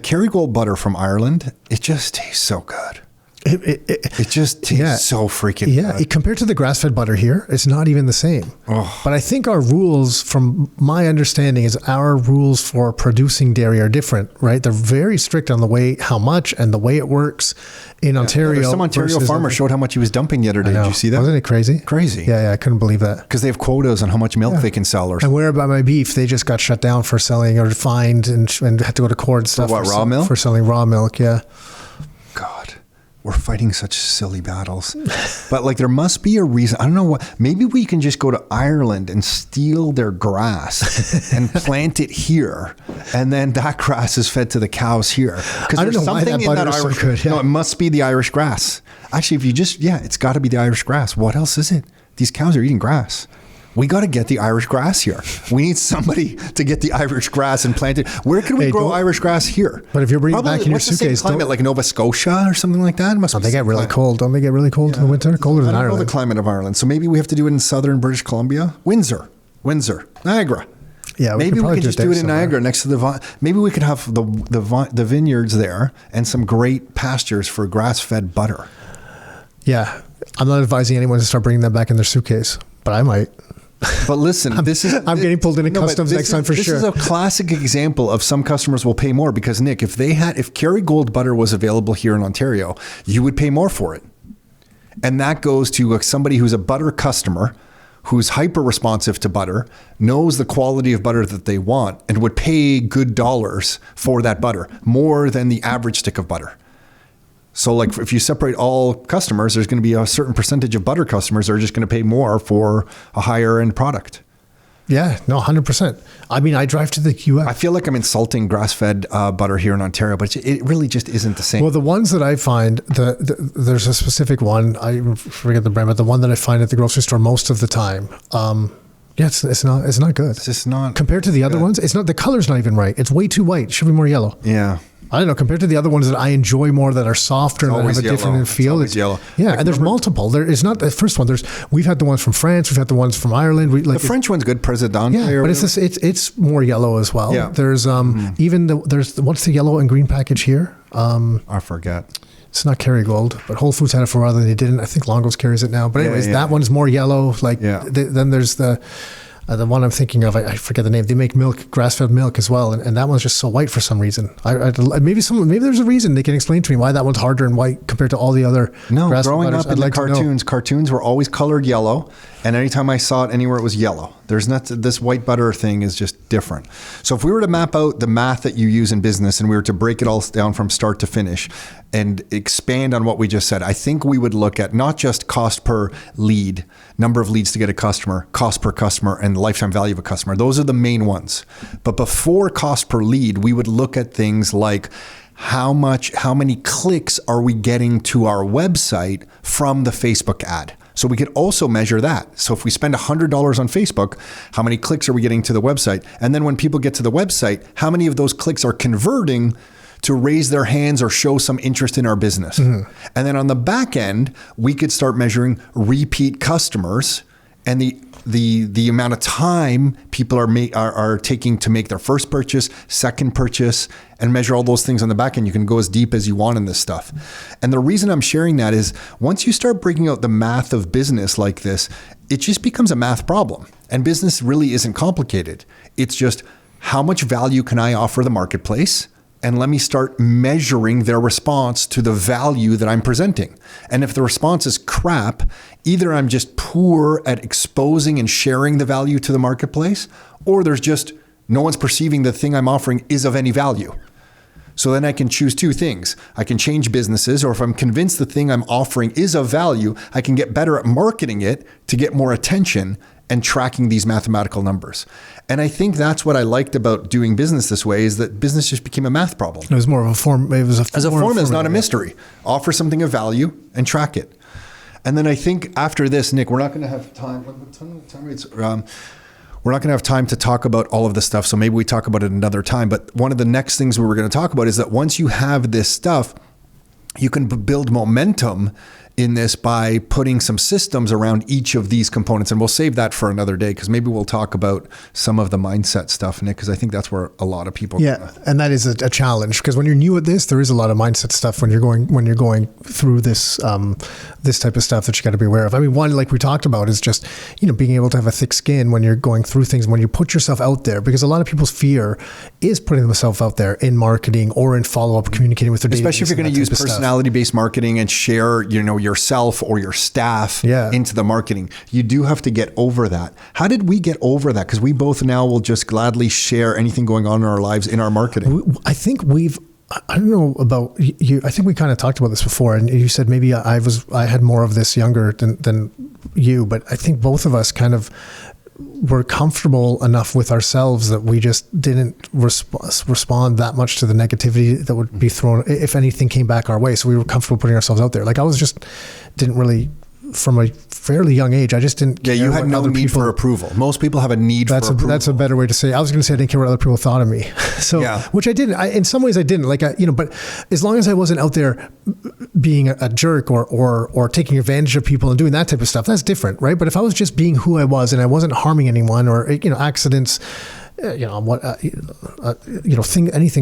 Kerrygold butter from Ireland, it just tastes so good. It just tastes so freaking good. Compared to the grass-fed butter here, it's not even the same. Oh. But I think our rules, from my understanding, is our rules for producing dairy are different, right? They're very strict on how much and the way it works in Ontario. Some Ontario farmer showed how much he was dumping the other day. Did you see that? Wasn't it crazy? Crazy. Yeah, I couldn't believe that. Because they have quotas on how much milk they can sell. And where about my beef? They just got shut down for selling or fined and had to go to court and stuff. For what, raw milk? For selling raw milk, yeah. God. We're fighting such silly battles. But like there must be a reason. I don't know what. Maybe we can just go to Ireland and steal their grass and plant it here. And then that grass is fed to the cows here. Because there's something in that Irish. So good, No, it must be the Irish grass. Actually, if you just, it's got to be the Irish grass. What else is it? These cows are eating grass. We got to get the Irish grass here. We need somebody to get the Irish grass and plant it. Where can we grow Irish grass here? But if you're bringing it back in your suitcase, what's the same climate, like Nova Scotia or something like that? They get really cold. Don't they get really cold in the winter? Colder than Ireland. I don't know the climate of Ireland. So maybe we have to do it in southern British Columbia. Windsor, Niagara. Yeah, maybe we could just do it in Niagara next to the maybe we could have the vineyards there and some great pastures for grass-fed butter. Yeah. I'm not advising anyone to start bringing that back in their suitcase, but I might. But listen, I'm getting pulled into customs next time for sure. This is a classic example of some customers will pay more because, Nick, if Kerrygold butter was available here in Ontario, you would pay more for it. And that goes to somebody who's a butter customer, who's hyper responsive to butter, knows the quality of butter that they want, and would pay good dollars for that butter, more than the average stick of butter. So like if you separate all customers, there's going to be a certain percentage of butter customers that are just going to pay more for a higher end product. Yeah, no, 100%. I mean, I drive to the US. I feel like I'm insulting grass-fed butter here in Ontario, but it really just isn't the same. Well, the ones that I find, there's a specific one, I forget the brand, but the one that I find at the grocery store most of the time, it's not good. It's just not compared to the other ones. It's not, the color's not even right. It's way too white. It should be more yellow. Yeah. I don't know, compared to the other ones that I enjoy more that are softer and that have a different feel. It's yellow. Yeah, like, and there's multiple. There is not the first one. We've had the ones from France. We've had the ones from Ireland. The French one's good, Presidente. Yeah, but it's more yellow as well. Yeah. There's what's the yellow and green package here? I forget. It's not Kerrygold, but Whole Foods had it for a while. They didn't. I think Longo's carries it now. But anyways, that one's more yellow. Then there's the one I'm thinking of, I forget the name. They make milk, grass-fed milk as well, and that one's just so white for some reason. Maybe there's a reason they can explain to me why that one's harder and white compared to all the other. No, growing up in the cartoons were always colored yellow, and anytime I saw it anywhere, it was yellow. There's not this white butter thing is just different. So if we were to map out the math that you use in business, and we were to break it all down from start to finish, and expand on what we just said, I think we would look at not just cost per lead, number of leads to get a customer, cost per customer, and lifetime value of a customer. Those are the main ones. But before cost per lead, we would look at things like how many clicks are we getting to our website from the Facebook ad? So we could also measure that. So if we spend $100 on Facebook, how many clicks are we getting to the website? And then when people get to the website, how many of those clicks are converting to raise their hands or show some interest in our business? Mm-hmm. And then on the back end, we could start measuring repeat customers and the amount of time people are taking to make their first purchase, second purchase, and measure all those things on the back end. You can go as deep as you want in this stuff. And the reason I'm sharing that is once you start breaking out the math of business like this, it just becomes a math problem. And business really isn't complicated. It's just how much value can I offer the marketplace? And let me start measuring their response to the value that I'm presenting. And if the response is crap, either I'm just poor at exposing and sharing the value to the marketplace, or there's just no one's perceiving the thing I'm offering is of any value. So then I can choose two things. I can change businesses, or if I'm convinced the thing I'm offering is of value, I can get better at marketing it to get more attention and tracking these mathematical numbers. And I think that's what I liked about doing business this way, is that business just became a math problem. It was more of a form. As a form, it's not a mystery. Offer something of value and track it. And then I think after this, Nick, we're not going to have time. We're not going to have time to talk about all of this stuff. So maybe we talk about it another time. But one of the next things we were going to talk about is that once you have this stuff, you can build momentum in this by putting some systems around each of these components. And we'll save that for another day, because maybe we'll talk about some of the mindset stuff, Nick, because I think that's where a lot of people. Yeah. And that is a challenge, because when you're new at this, there is a lot of mindset stuff when you're going through this, this type of stuff that you got to be aware of. I mean, one, like we talked about, is just, being able to have a thick skin when you're going through things, when you put yourself out there, because a lot of people's fear is putting themselves out there in marketing or in follow-up, communicating with their database. Especially if you're going to use personality-based marketing and share, yourself or your staff into the marketing. You do have to get over that. How did we get over that? Because we both now will just gladly share anything going on in our lives in our marketing. I think I don't know about you. I think we kind of talked about this before, and you said maybe I had more of this younger than you, but I think both of us kind of were comfortable enough with ourselves that we just didn't respond that much to the negativity that would be thrown if anything came back our way. So we were comfortable putting ourselves out there. Like I was just didn't really, from a fairly young age. I just didn't care. Yeah, you had no need for approval. Most people have a need for approval. That's a better way to say it. I was going to say I didn't care what other people thought of me. So, which I didn't. In some ways I didn't. But as long as I wasn't out there being a jerk or taking advantage of people and doing that type of stuff, that's different, right? But if I was just being who I was and I wasn't harming anyone or, accidents, anything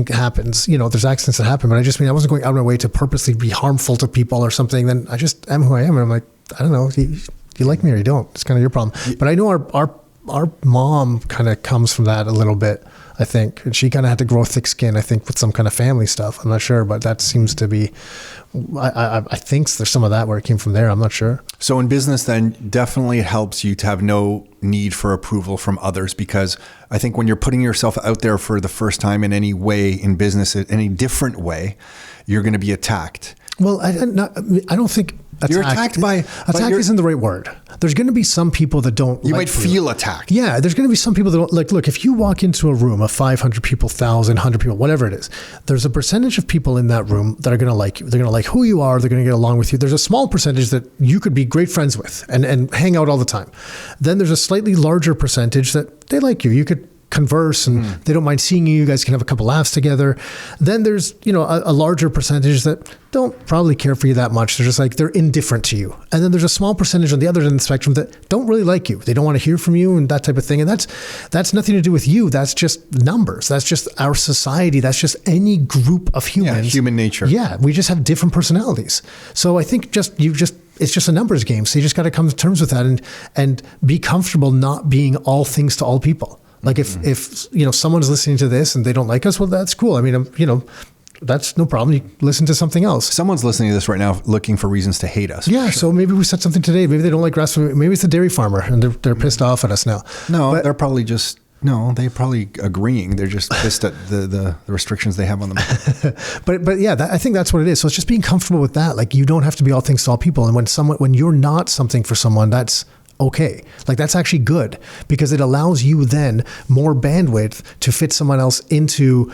happens, there's accidents that happen, but I just mean I wasn't going out of my way to purposely be harmful to people or something. Then I just am who I am. And I'm like, I don't know, you like me or you don't. It's kind of your problem. But I know our mom kind of comes from that a little bit, I think. And she kind of had to grow thick skin, I think, with some kind of family stuff. I'm not sure, but that seems to be, I think there's some of that where it came from there. I'm not sure. So in business, then, definitely it helps you to have no need for approval from others, because I think when you're putting yourself out there for the first time in any way in business, in any different way, you're going to be attacked. Well, I don't think you're attacked by isn't the right word. There's going to be some people that don't. You might feel attacked. Yeah, there's going to be some people that don't like. Look, if you walk into a room of 500 people, 1,000, 100 people, whatever it is, there's a percentage of people in that room that are going to like you. They're going to like who you are. They're going to get along with you. There's a small percentage that you could be great friends with and hang out all the time. Then there's a slightly larger percentage that they like you. You could converse and they don't mind seeing you. You guys can have a couple laughs together. Then there's, a larger percentage that don't probably care for you that much. They're just like, they're indifferent to you. And then there's a small percentage on the other end of the spectrum that don't really like you. They don't want to hear from you and that type of thing. And that's nothing to do with you. That's just numbers. That's just our society. That's just any group of humans. Yeah, human nature. Yeah. We just have different personalities. So I think it's just a numbers game. So you just got to come to terms with that and be comfortable not being all things to all people. Like if someone's listening to this and they don't like us, well, that's cool. I mean, that's no problem. You listen to something else. Someone's listening to this right now looking for reasons to hate us. Yeah. Sure. So maybe we said something today. Maybe they don't like grass. Maybe it's the dairy farmer and they're pissed off at us now. No, they're probably just, they're probably agreeing. They're just pissed at the restrictions they have on them. But yeah, I think that's what it is. So it's just being comfortable with that. Like you don't have to be all things to all people. And when you're not something for someone, that's okay. Like that's actually good because it allows you then more bandwidth to fit someone else into,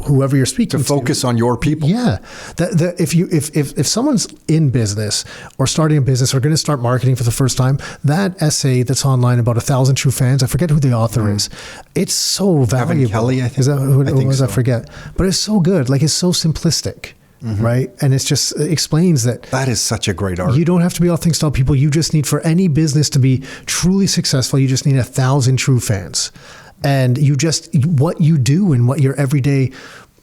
whoever you're speaking to. Focus on your people. Yeah. If someone's in business or starting a business or going to start marketing for the first time, that essay that's online about 1,000 True Fans, I forget who the author is. It's so valuable. Evan Kelly, I think. Is that who it was? So. I forget. But it's so good. Like it's so simplistic. Right. And it explains that is such a great art. You don't have to be all things to all people. You just need, for any business to be truly successful, you just need 1,000 true fans. And what you do and what your everyday,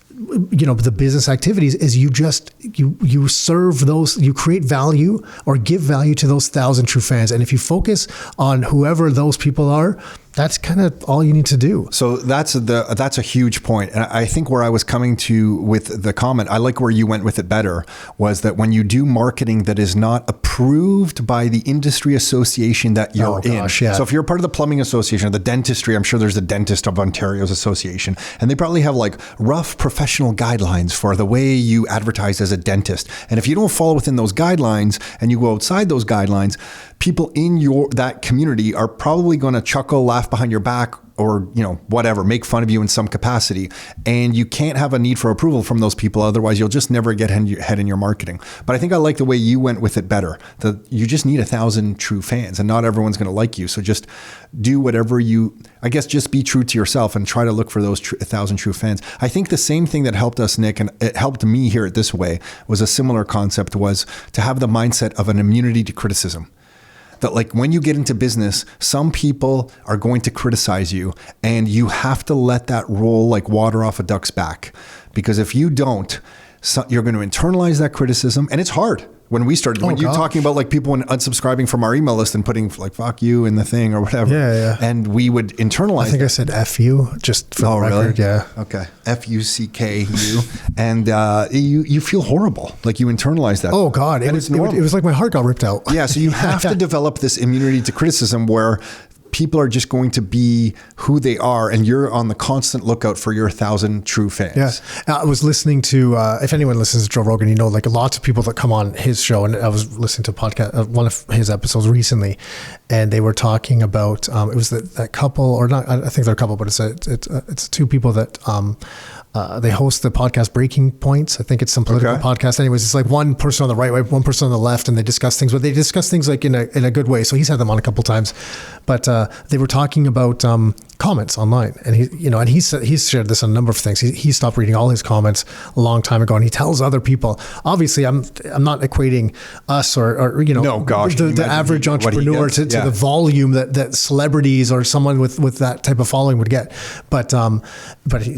the business activities is you serve those, you create value or give value to those 1,000 true fans. And if you focus on whoever those people are, that's kind of all you need to do. So that's a huge point. And I think where I was coming to with the comment, I like where you went with it better, was that when you do marketing that is not approved by the industry association that you're in. Yeah. So if you're part of the plumbing association or the dentistry, I'm sure there's the Dentist of Ontario's association, and they probably have like rough professional guidelines for the way you advertise as a dentist. And if you don't fall within those guidelines and you go outside those guidelines, people in that community are probably going to chuckle, laugh behind your back, or whatever, make fun of you in some capacity. And you can't have a need for approval from those people, otherwise you'll just never get ahead in your marketing. But I think I like the way you went with it better, that you just need 1,000 true fans, and not everyone's going to like you. So just do whatever just be true to yourself and try to look for those 1,000 true fans. I think the same thing that helped us, Nick, and it helped me hear it this way, was a similar concept, was to have the mindset of an immunity to criticism. That like when you get into business, some people are going to criticize you, and you have to let that roll like water off a duck's back. Because if you don't, you're going to internalize that criticism, and it's hard. When we started, when you're talking about like people unsubscribing from our email list and putting like "fuck you" in the thing or whatever, yeah. And we would internalize. I think I said "f you" just for the record. Really? Yeah. Okay. FUCKU, and you feel horrible. Like you internalize that. Oh God, it was like my heart got ripped out. Yeah. So you have to develop this immunity to criticism where people are just going to be who they are, and you're on the constant lookout for your 1,000 true fans. Yeah. I was listening to, if anyone listens to Joe Rogan, you know, like lots of people that come on his show, and I was listening to a podcast, one of his episodes recently, and they were talking about, it was that couple, or not, I think they're a couple, but it's two people that, they host the podcast Breaking Points. I think it's some political podcast. Anyways, it's like one person on the right, one person on the left, and they discuss things, but they discuss things like in a good way. So he's had them on a couple times, but they were talking about comments online, and he's shared this on a number of things. He stopped reading all his comments a long time ago, and he tells other people. Obviously, I'm not equating us or the average entrepreneur to the volume that celebrities or someone with that type of following would get, but he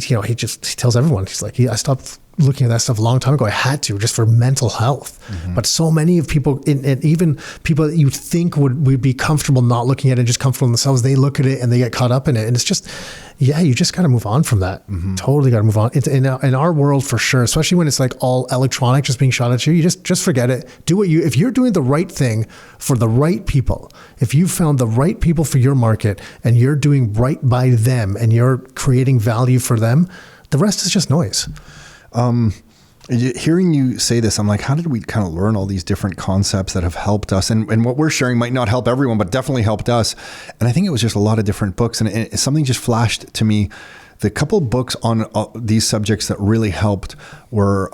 tells everyone, he's like, I stopped looking at that stuff a long time ago. I had to, just for mental health. Mm-hmm. But so many of people, and even people that you think would be comfortable not looking at it, just comfortable in themselves, they look at it and they get caught up in it. And it's just, you just got to move on from that. Mm-hmm. Totally got to move on. It's in our world for sure, especially when it's like all electronic just being shot at you. You just forget it. If you're doing the right thing for the right people, if you found the right people for your market and you're doing right by them and you're creating value for them, the rest is just noise. Hearing you say this, I'm like, how did we kind of learn all these different concepts that have helped us? And what we're sharing might not help everyone, but definitely helped us. And I think it was just a lot of different books. And something just flashed to me. The couple books on these subjects that really helped were,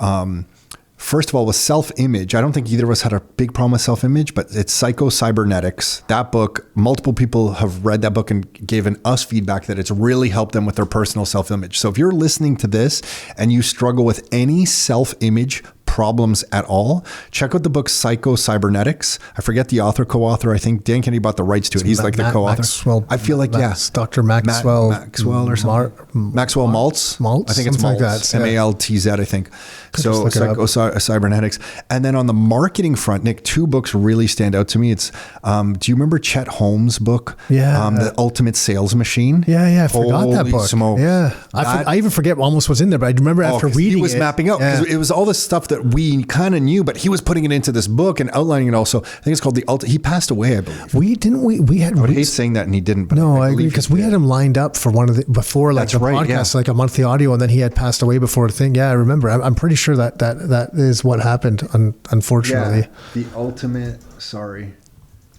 first of all, was self-image. I don't think either of us had a big problem with self-image, but it's Psycho-Cybernetics. That book, multiple people have read that book and given us feedback that it's really helped them with their personal self-image. So if you're listening to this and you struggle with any self-image problems at all, check out the book Psycho-Cybernetics. I forget the author, co-author. I think Dan Kennedy bought the rights to it. He's like the co-author. Maxwell, I feel like, Dr. Maxwell. Maxwell or something. Maxwell Maltz? Maltz? I think it's Maltz. Like that, M-A-L-T-Z, I think. So Psycho-Cybernetics. And then on the marketing front, Nick, two books really stand out to me. It's, do you remember Chet Holmes' book? Yeah. The Ultimate Sales Machine? Yeah. I forgot that book. Smoke. Yeah. I even forget almost what's in there, but I remember after reading it. He was mapping out, because it was all this stuff that we kind of knew, but he was putting it into this book and outlining it also. I think it's called he passed away, I believe. I would hate saying that, and he didn't. But no, I agree, because we had him lined up for one of the podcast, like a monthly audio, and then he had passed away before the thing. Yeah, I remember. I'm pretty sure that is what happened. Unfortunately, the ultimate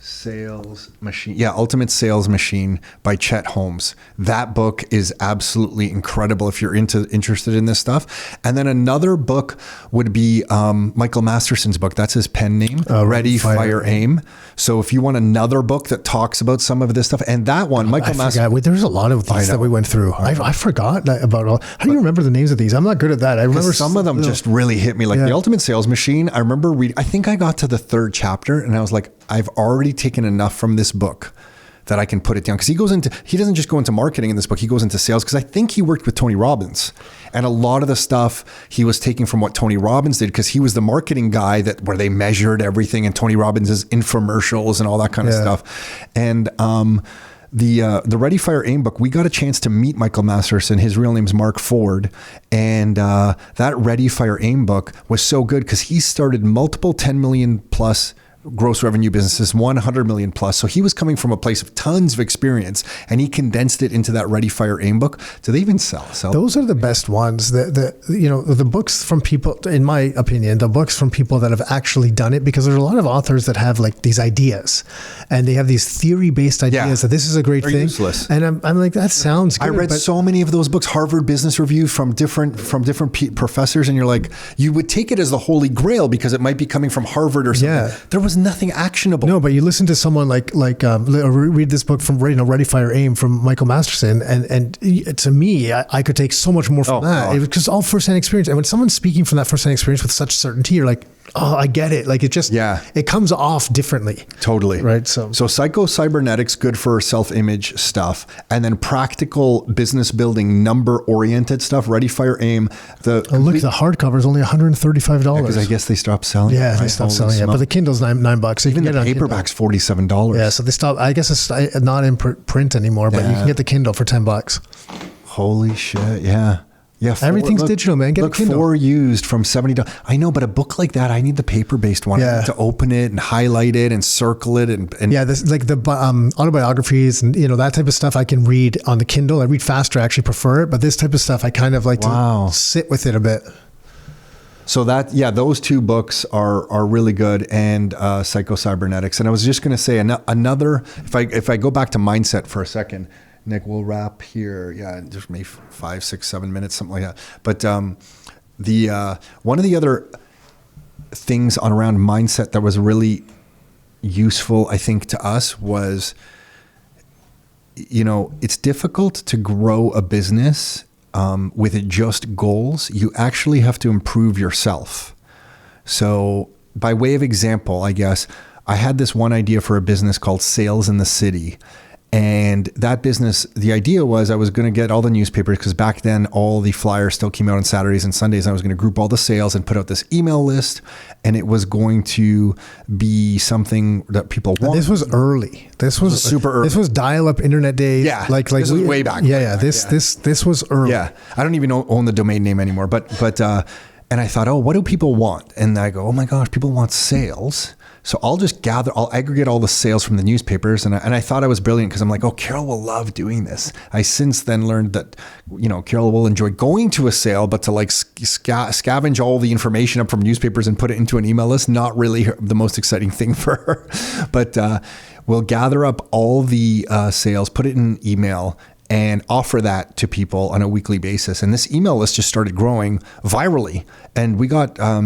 Sales Machine. Yeah, Ultimate Sales Machine by Chet Holmes. That book is absolutely incredible if you're interested in this stuff. And then another book would be Michael Masterson's book. That's his pen name. Ready, Fire, Aim. So if you want another book that talks about some of this stuff, and that one, Michael Masterson. There's a lot of these that we went through. I forgot about all. How do you remember the names of these? I'm not good at that. I remember some of them just really hit me. Like the Ultimate Sales Machine. I remember reading. I think I got to the 3rd chapter, and I was like, I've already taken enough from this book that I can put it down. Because he doesn't just go into marketing in this book, he goes into sales. Because I think he worked with Tony Robbins, and a lot of the stuff he was taking from what Tony Robbins did, because he was the marketing guy where they measured everything, and Tony Robbins' infomercials and all that kind of stuff. And the Ready, Fire, Aim book, we got a chance to meet Michael Masterson. His real name's Mark Ford. And that Ready, Fire, Aim book was so good because he started multiple 10 million plus gross revenue businesses, 100 million plus. So he was coming from a place of tons of experience, and he condensed it into that Ready, Fire, Aim book. Do they even sell? Those are the best ones. The books from people, in my opinion, the books from people that have actually done it, because there's a lot of authors that have like these ideas, and they have these theory-based ideas that this is a great thing. Useless. And I'm like, that sounds good. I read so many of those books, Harvard Business Review, from different professors, and you're like, you would take it as the holy grail because it might be coming from Harvard or something. Yeah. There was nothing actionable. No, but you listen to someone like read this book from Ready, Fire, Aim from Michael Masterson, and to me, I could take so much more from that. It was just all firsthand experience. And when someone's speaking from that firsthand experience with such certainty, you're like, oh, I get it. Like it just, it comes off differently. Totally. Right. So Psycho-Cybernetics, good for self-image stuff. And then practical business building, number-oriented stuff, Ready, Fire, Aim. The hardcover is only $135. Because I guess they stopped selling. Yeah, they stopped selling it. But the Kindle's $9. So even the paperback's $47. Yeah, so they stopped. I guess it's not in print anymore, but you can get the Kindle for $10. Holy shit, yeah. Yeah, everything's digital, man. Get a Kindle. 4 used from $70. I know, but a book like that, I need the paper-based one. I need to open it and highlight it and circle it. And yeah, this like the autobiographies and that type of stuff I can read on the Kindle. I read faster, I actually prefer it. But this type of stuff, I kind of like to sit with it a bit. So those 2 books are really good, and Psycho-Cybernetics. And I was just going to say another, if I go back to mindset for a second, Nick, we'll wrap here. Yeah, just maybe 5, 6, 7 minutes, something like that. But one of the other things around mindset that was really useful, I think, to us was, it's difficult to grow a business with just goals. You actually have to improve yourself. So by way of example, I guess, I had this one idea for a business called Sales in the City. And that business, the idea was I was going to get all the newspapers, because back then all the flyers still came out on Saturdays and Sundays. And I was going to group all the sales and put out this email list. And it was going to be something that people want. This was early. This was super early. This was dial-up internet days. Yeah, this was way back. Yeah. This was early. Yeah, I don't even own the domain name anymore. But and I thought, what do people want? And I go, oh my gosh, people want sales. So I'll aggregate all the sales from the newspapers. And I thought I was brilliant, because I'm like, Carol will love doing this. I since then learned that, Carol will enjoy going to a sale, but to like scavenge all the information up from newspapers and put it into an email list, not really the most exciting thing for her. But we'll gather up all the sales, put it in an email, and offer that to people on a weekly basis. And this email list just started growing virally. And we got a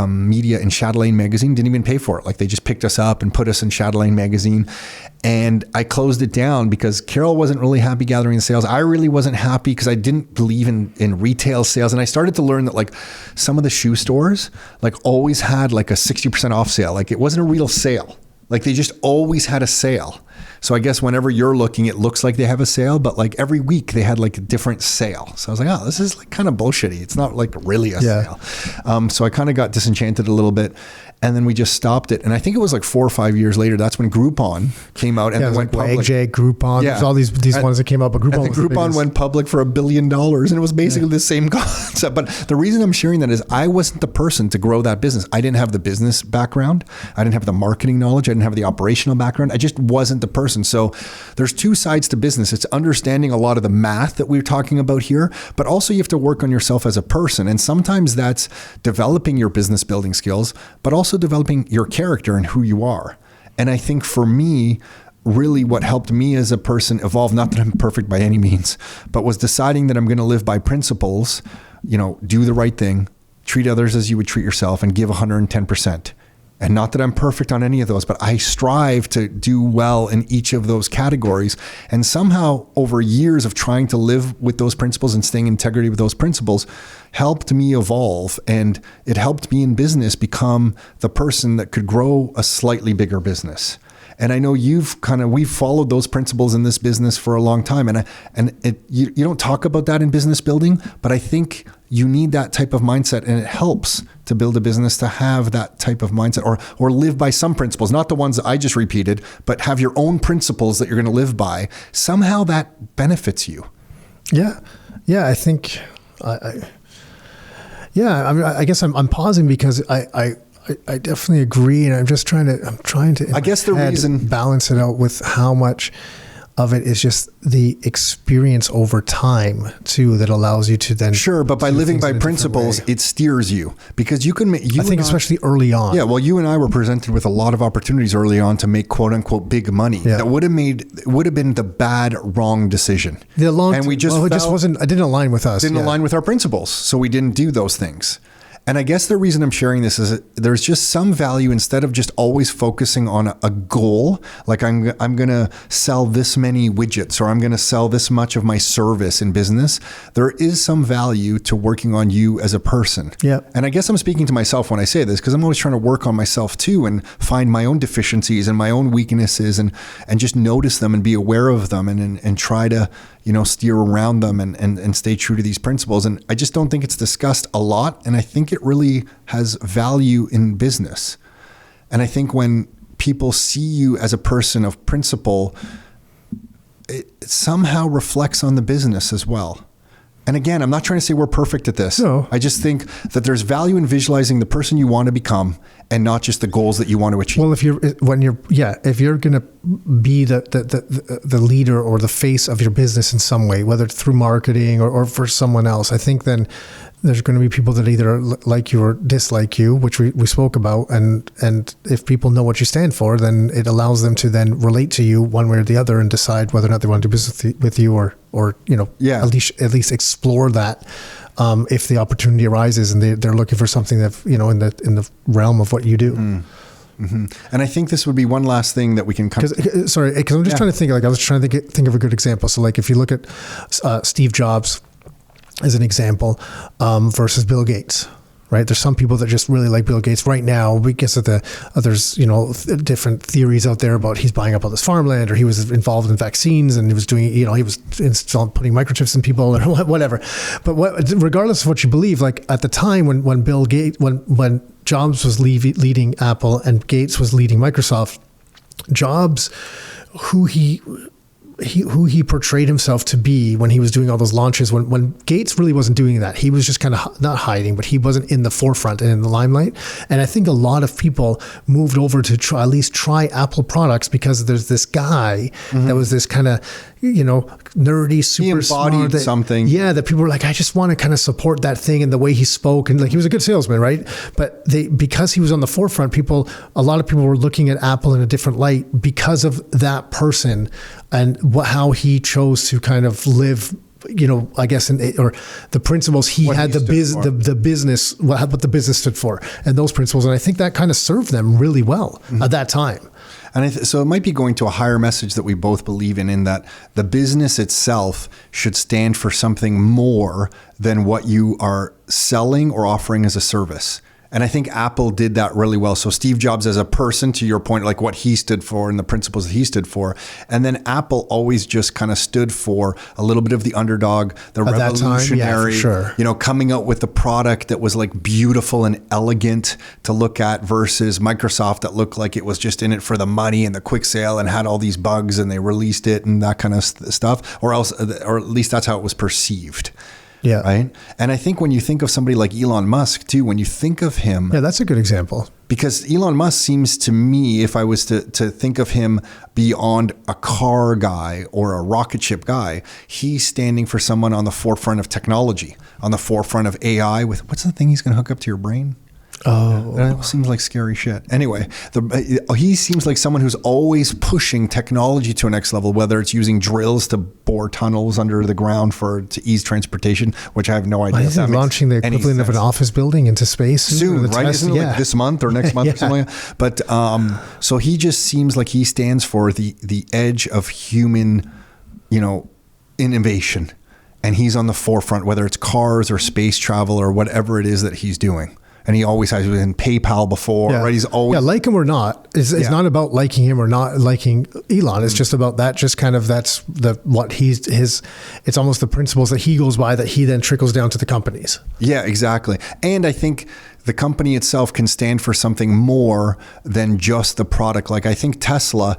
media in Chatelaine magazine, didn't even pay for it. Like, they just picked us up and put us in Chatelaine magazine. And I closed it down because Carol wasn't really happy gathering the sales. I really wasn't happy because I didn't believe in retail sales. And I started to learn that like some of the shoe stores like always had like a 60% off sale. Like, it wasn't a real sale. Like, they just always had a sale. So I guess whenever you're looking, it looks like they have a sale, but like every week they had like a different sale. So I was like, this is like kind of bullshitty. It's not like really a sale. So I kind of got disenchanted a little bit, and then we just stopped it. And I think it was like 4 or 5 years later, that's when Groupon came out and then went public. AJ, Groupon, there's all these ones that came up, but Groupon went public for $1 billion, and it was basically the same concept. But the reason I'm sharing that is I wasn't the person to grow that business. I didn't have the business background. I didn't have the marketing knowledge. I didn't have the operational background. I just wasn't the person. So there's 2 sides to business. It's understanding a lot of the math that we're talking about here, but also you have to work on yourself as a person. And sometimes that's developing your business building skills, but also developing your character and who you are. And I think for me, really what helped me as a person evolve, not that I'm perfect by any means, but was deciding that I'm going to live by principles, do the right thing, treat others as you would treat yourself, and give 110%. And not that I'm perfect on any of those, but I strive to do well in each of those categories. And somehow over years of trying to live with those principles and staying in integrity with those principles helped me evolve. And it helped me in business become the person that could grow a slightly bigger business. And I know we've followed those principles in this business for a long time. You don't talk about that in business building, but I think you need that type of mindset, and it helps to build a business to have that type of mindset or live by some principles, not the ones that I just repeated, but have your own principles that you're going to live by. Somehow that benefits you. Yeah. Yeah. I think, I guess I'm pausing because I definitely agree, and I'm trying to. I guess the reason balance it out with how much of it is just the experience over time too that allows you to then. Sure, but by living by principles, it steers you because you can. I think especially early on. Yeah, well, you and I were presented with a lot of opportunities early on to make quote unquote big money. Yeah. That would have been the wrong decision. It just wasn't. It didn't align with us. Didn't align with our principles, so we didn't do those things. And I guess the reason I'm sharing this is that there's just some value instead of just always focusing on a goal, like I'm going to sell this many widgets or I'm going to sell this much of my service in business. There is some value to working on you as a person. Yeah. And I guess I'm speaking to myself when I say this because I'm always trying to work on myself too and find my own deficiencies and my own weaknesses and just notice them and be aware of them and try to, steer around them and stay true to these principles. And I just don't think it's discussed a lot. And I think it really has value in business. And I think when people see you as a person of principle, it somehow reflects on the business as well. And again, I'm not trying to say we're perfect at this. No. I just think that there's value in visualizing the person you want to become and not just the goals that you want to achieve. Well, if you're going to be the leader or the face of your business in some way, whether it's through marketing or for someone else, I think then there's going to be people that either like you or dislike you, which we spoke about. And if people know what you stand for, then it allows them to then relate to you one way or the other and decide whether or not they want to do business with you or at least explore that. If the opportunity arises and they're looking for something that, in the realm of what you do. Mm-hmm. And I think this would be one last thing that we can come. Because I'm just trying to think. I was trying to think of a good example. So, if you look at Steve Jobs as an example versus Bill Gates. Right. There's some people that just really like Bill Gates right now because of there's different theories out there about he's buying up all this farmland or he was involved in vaccines and he was doing, he was putting microchips in people or whatever. But regardless of what you believe, at the time when Bill Gates, when Jobs was leading Apple and Gates was leading Microsoft, Jobs, who he portrayed himself to be when he was doing all those launches, when Gates really wasn't doing that, he was just kind of not hiding, but he wasn't in the forefront and in the limelight. And I think a lot of people moved over to at least try Apple products because there's this guy that was this kind of, nerdy, super smart. Something. Yeah, that people were like, I just want to kind of support that thing and the way he spoke. And he was a good salesman, right? But because he was on the forefront, a lot of people were looking at Apple in a different light because of that person and how he chose to kind of live, I guess, or the principles he had, the business, what the business stood for, and those principles. And I think that kind of served them really well at that time. And so it might be going to a higher message that we both believe in that the business itself should stand for something more than what you are selling or offering as a service. And I think Apple did that really well. So Steve Jobs as a person, to your point, like what he stood for and the principles that he stood for. And then Apple always just kind of stood for a little bit of the underdog, the at revolutionary, that time, yeah, for sure. Coming out with the product that was like beautiful and elegant to look at versus Microsoft that looked like it was just in it for the money and the quick sale and had all these bugs and they released it and that kind of stuff, or at least that's how it was perceived. Yeah. Right. And I think when you think of somebody like Elon Musk too, when you think of him. Yeah, that's a good example. Because Elon Musk seems to me, if I was to think of him beyond a car guy or a rocket ship guy, he's standing for someone on the forefront of technology, on the forefront of AI with what's the thing he's going to hook up to your brain? Oh, that seems like scary shit. Anyway, he seems like someone who's always pushing technology to a next level, whether it's using drills to bore tunnels under the ground to ease transportation, which I have no idea. Is he launching the equivalent of an office building into space soon, right? Isn't it like this month or next month or something like that? But so he just seems like he stands for the edge of human, innovation, and he's on the forefront, whether it's cars or space travel or whatever it is that he's doing. And he always has been in PayPal before, right? He's always like him or not. It's not about liking him or not liking Elon. It's just about that. Just kind of that's it's almost the principles that he goes by that he then trickles down to the companies. Yeah, exactly. And I think the company itself can stand for something more than just the product. Like I think Tesla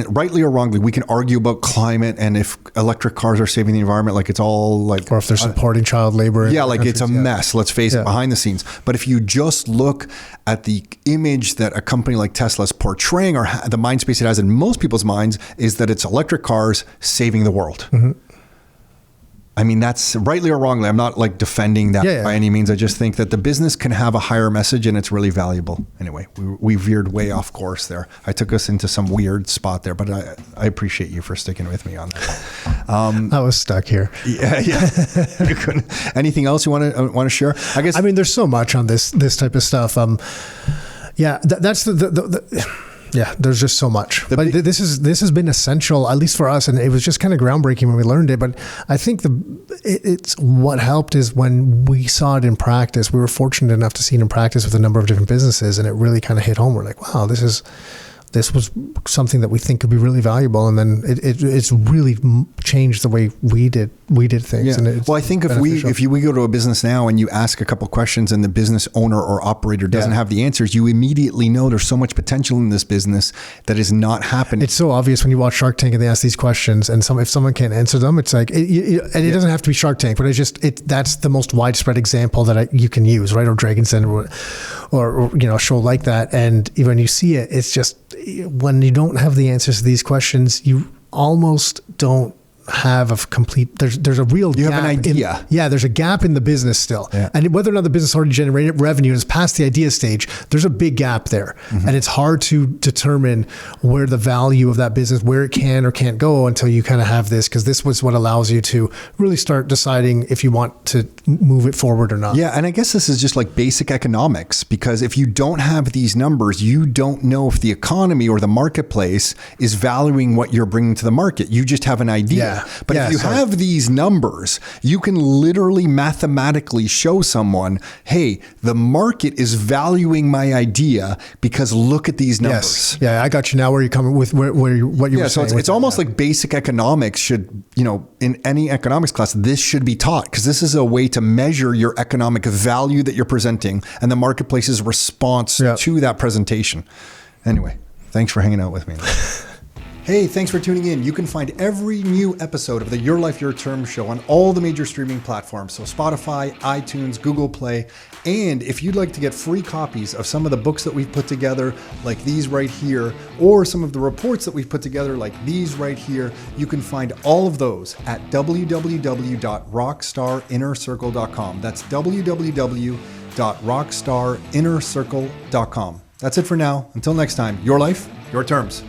rightly or wrongly, we can argue about climate and if electric cars are saving the environment, like it's all like, or if they're supporting child labor. Yeah, like it's a mess. Let's face it, behind the scenes. But if you just look at the image that a company like Tesla is portraying, or the mind space it has in most people's minds, is that it's electric cars saving the world. Mm-hmm. I mean, that's rightly or wrongly. I'm not like defending that by any means. I just think that the business can have a higher message and it's really valuable. Anyway, we veered way off course there. I took us into some weird spot there, but I appreciate you for sticking with me on that. I was stuck here. Yeah. You couldn't. Anything else you want to share? I guess. I mean, there's so much on this type of stuff. That's yeah, there's just so much. But this has been essential, at least for us, and it was just kind of groundbreaking when we learned it. But I think it's what helped is when we saw it in practice. We were fortunate enough to see it in practice with a number of different businesses, and it really kind of hit home. We're like, wow, this this was something that we think could be really valuable. And then it's really changed the way we did things. Yeah. And it's well, I think if we go to a business now and you ask a couple questions and the business owner or operator doesn't have the answers, you immediately know there's so much potential in this business that is not happening. It's so obvious when you watch Shark Tank and they ask these questions, and if someone can't answer them, it's like, it doesn't have to be Shark Tank, but that's the most widespread example that you can use, right? Or Dragon's Den or a show like that. And when you see it, it's just, when you don't have the answers to these questions, you almost don't have a complete, there's a real you gap. have an idea. There's a gap in the business still. Yeah. And whether or not the business already generated revenue is past the idea stage, there's a big gap there. Mm-hmm. And it's hard to determine where the value of that business, where it can or can't go until you kind of have this, because this was what allows you to really start deciding if you want to move it forward or not. Yeah. And I guess this is just like basic economics, because if you don't have these numbers, you don't know if the economy or the marketplace is valuing what you're bringing to the market. You just have an idea. Yeah. But if you have these numbers, you can literally mathematically show someone, hey, the market is valuing my idea because look at these numbers. Yes. Yeah, I got you now where you're coming with what you were saying. So it's almost like basic economics should, in any economics class, this should be taught, because this is a way to measure your economic value that you're presenting and the marketplace's response to that presentation. Anyway, thanks for hanging out with me. Hey, thanks for tuning in. You can find every new episode of the Your Life, Your Term show on all the major streaming platforms. So Spotify, iTunes, Google Play. And if you'd like to get free copies of some of the books that we've put together, like these right here, or some of the reports that we've put together, like these right here, you can find all of those at www.rockstarinnercircle.com. That's www.rockstarinnercircle.com. That's it for now. Until next time, your life, your terms.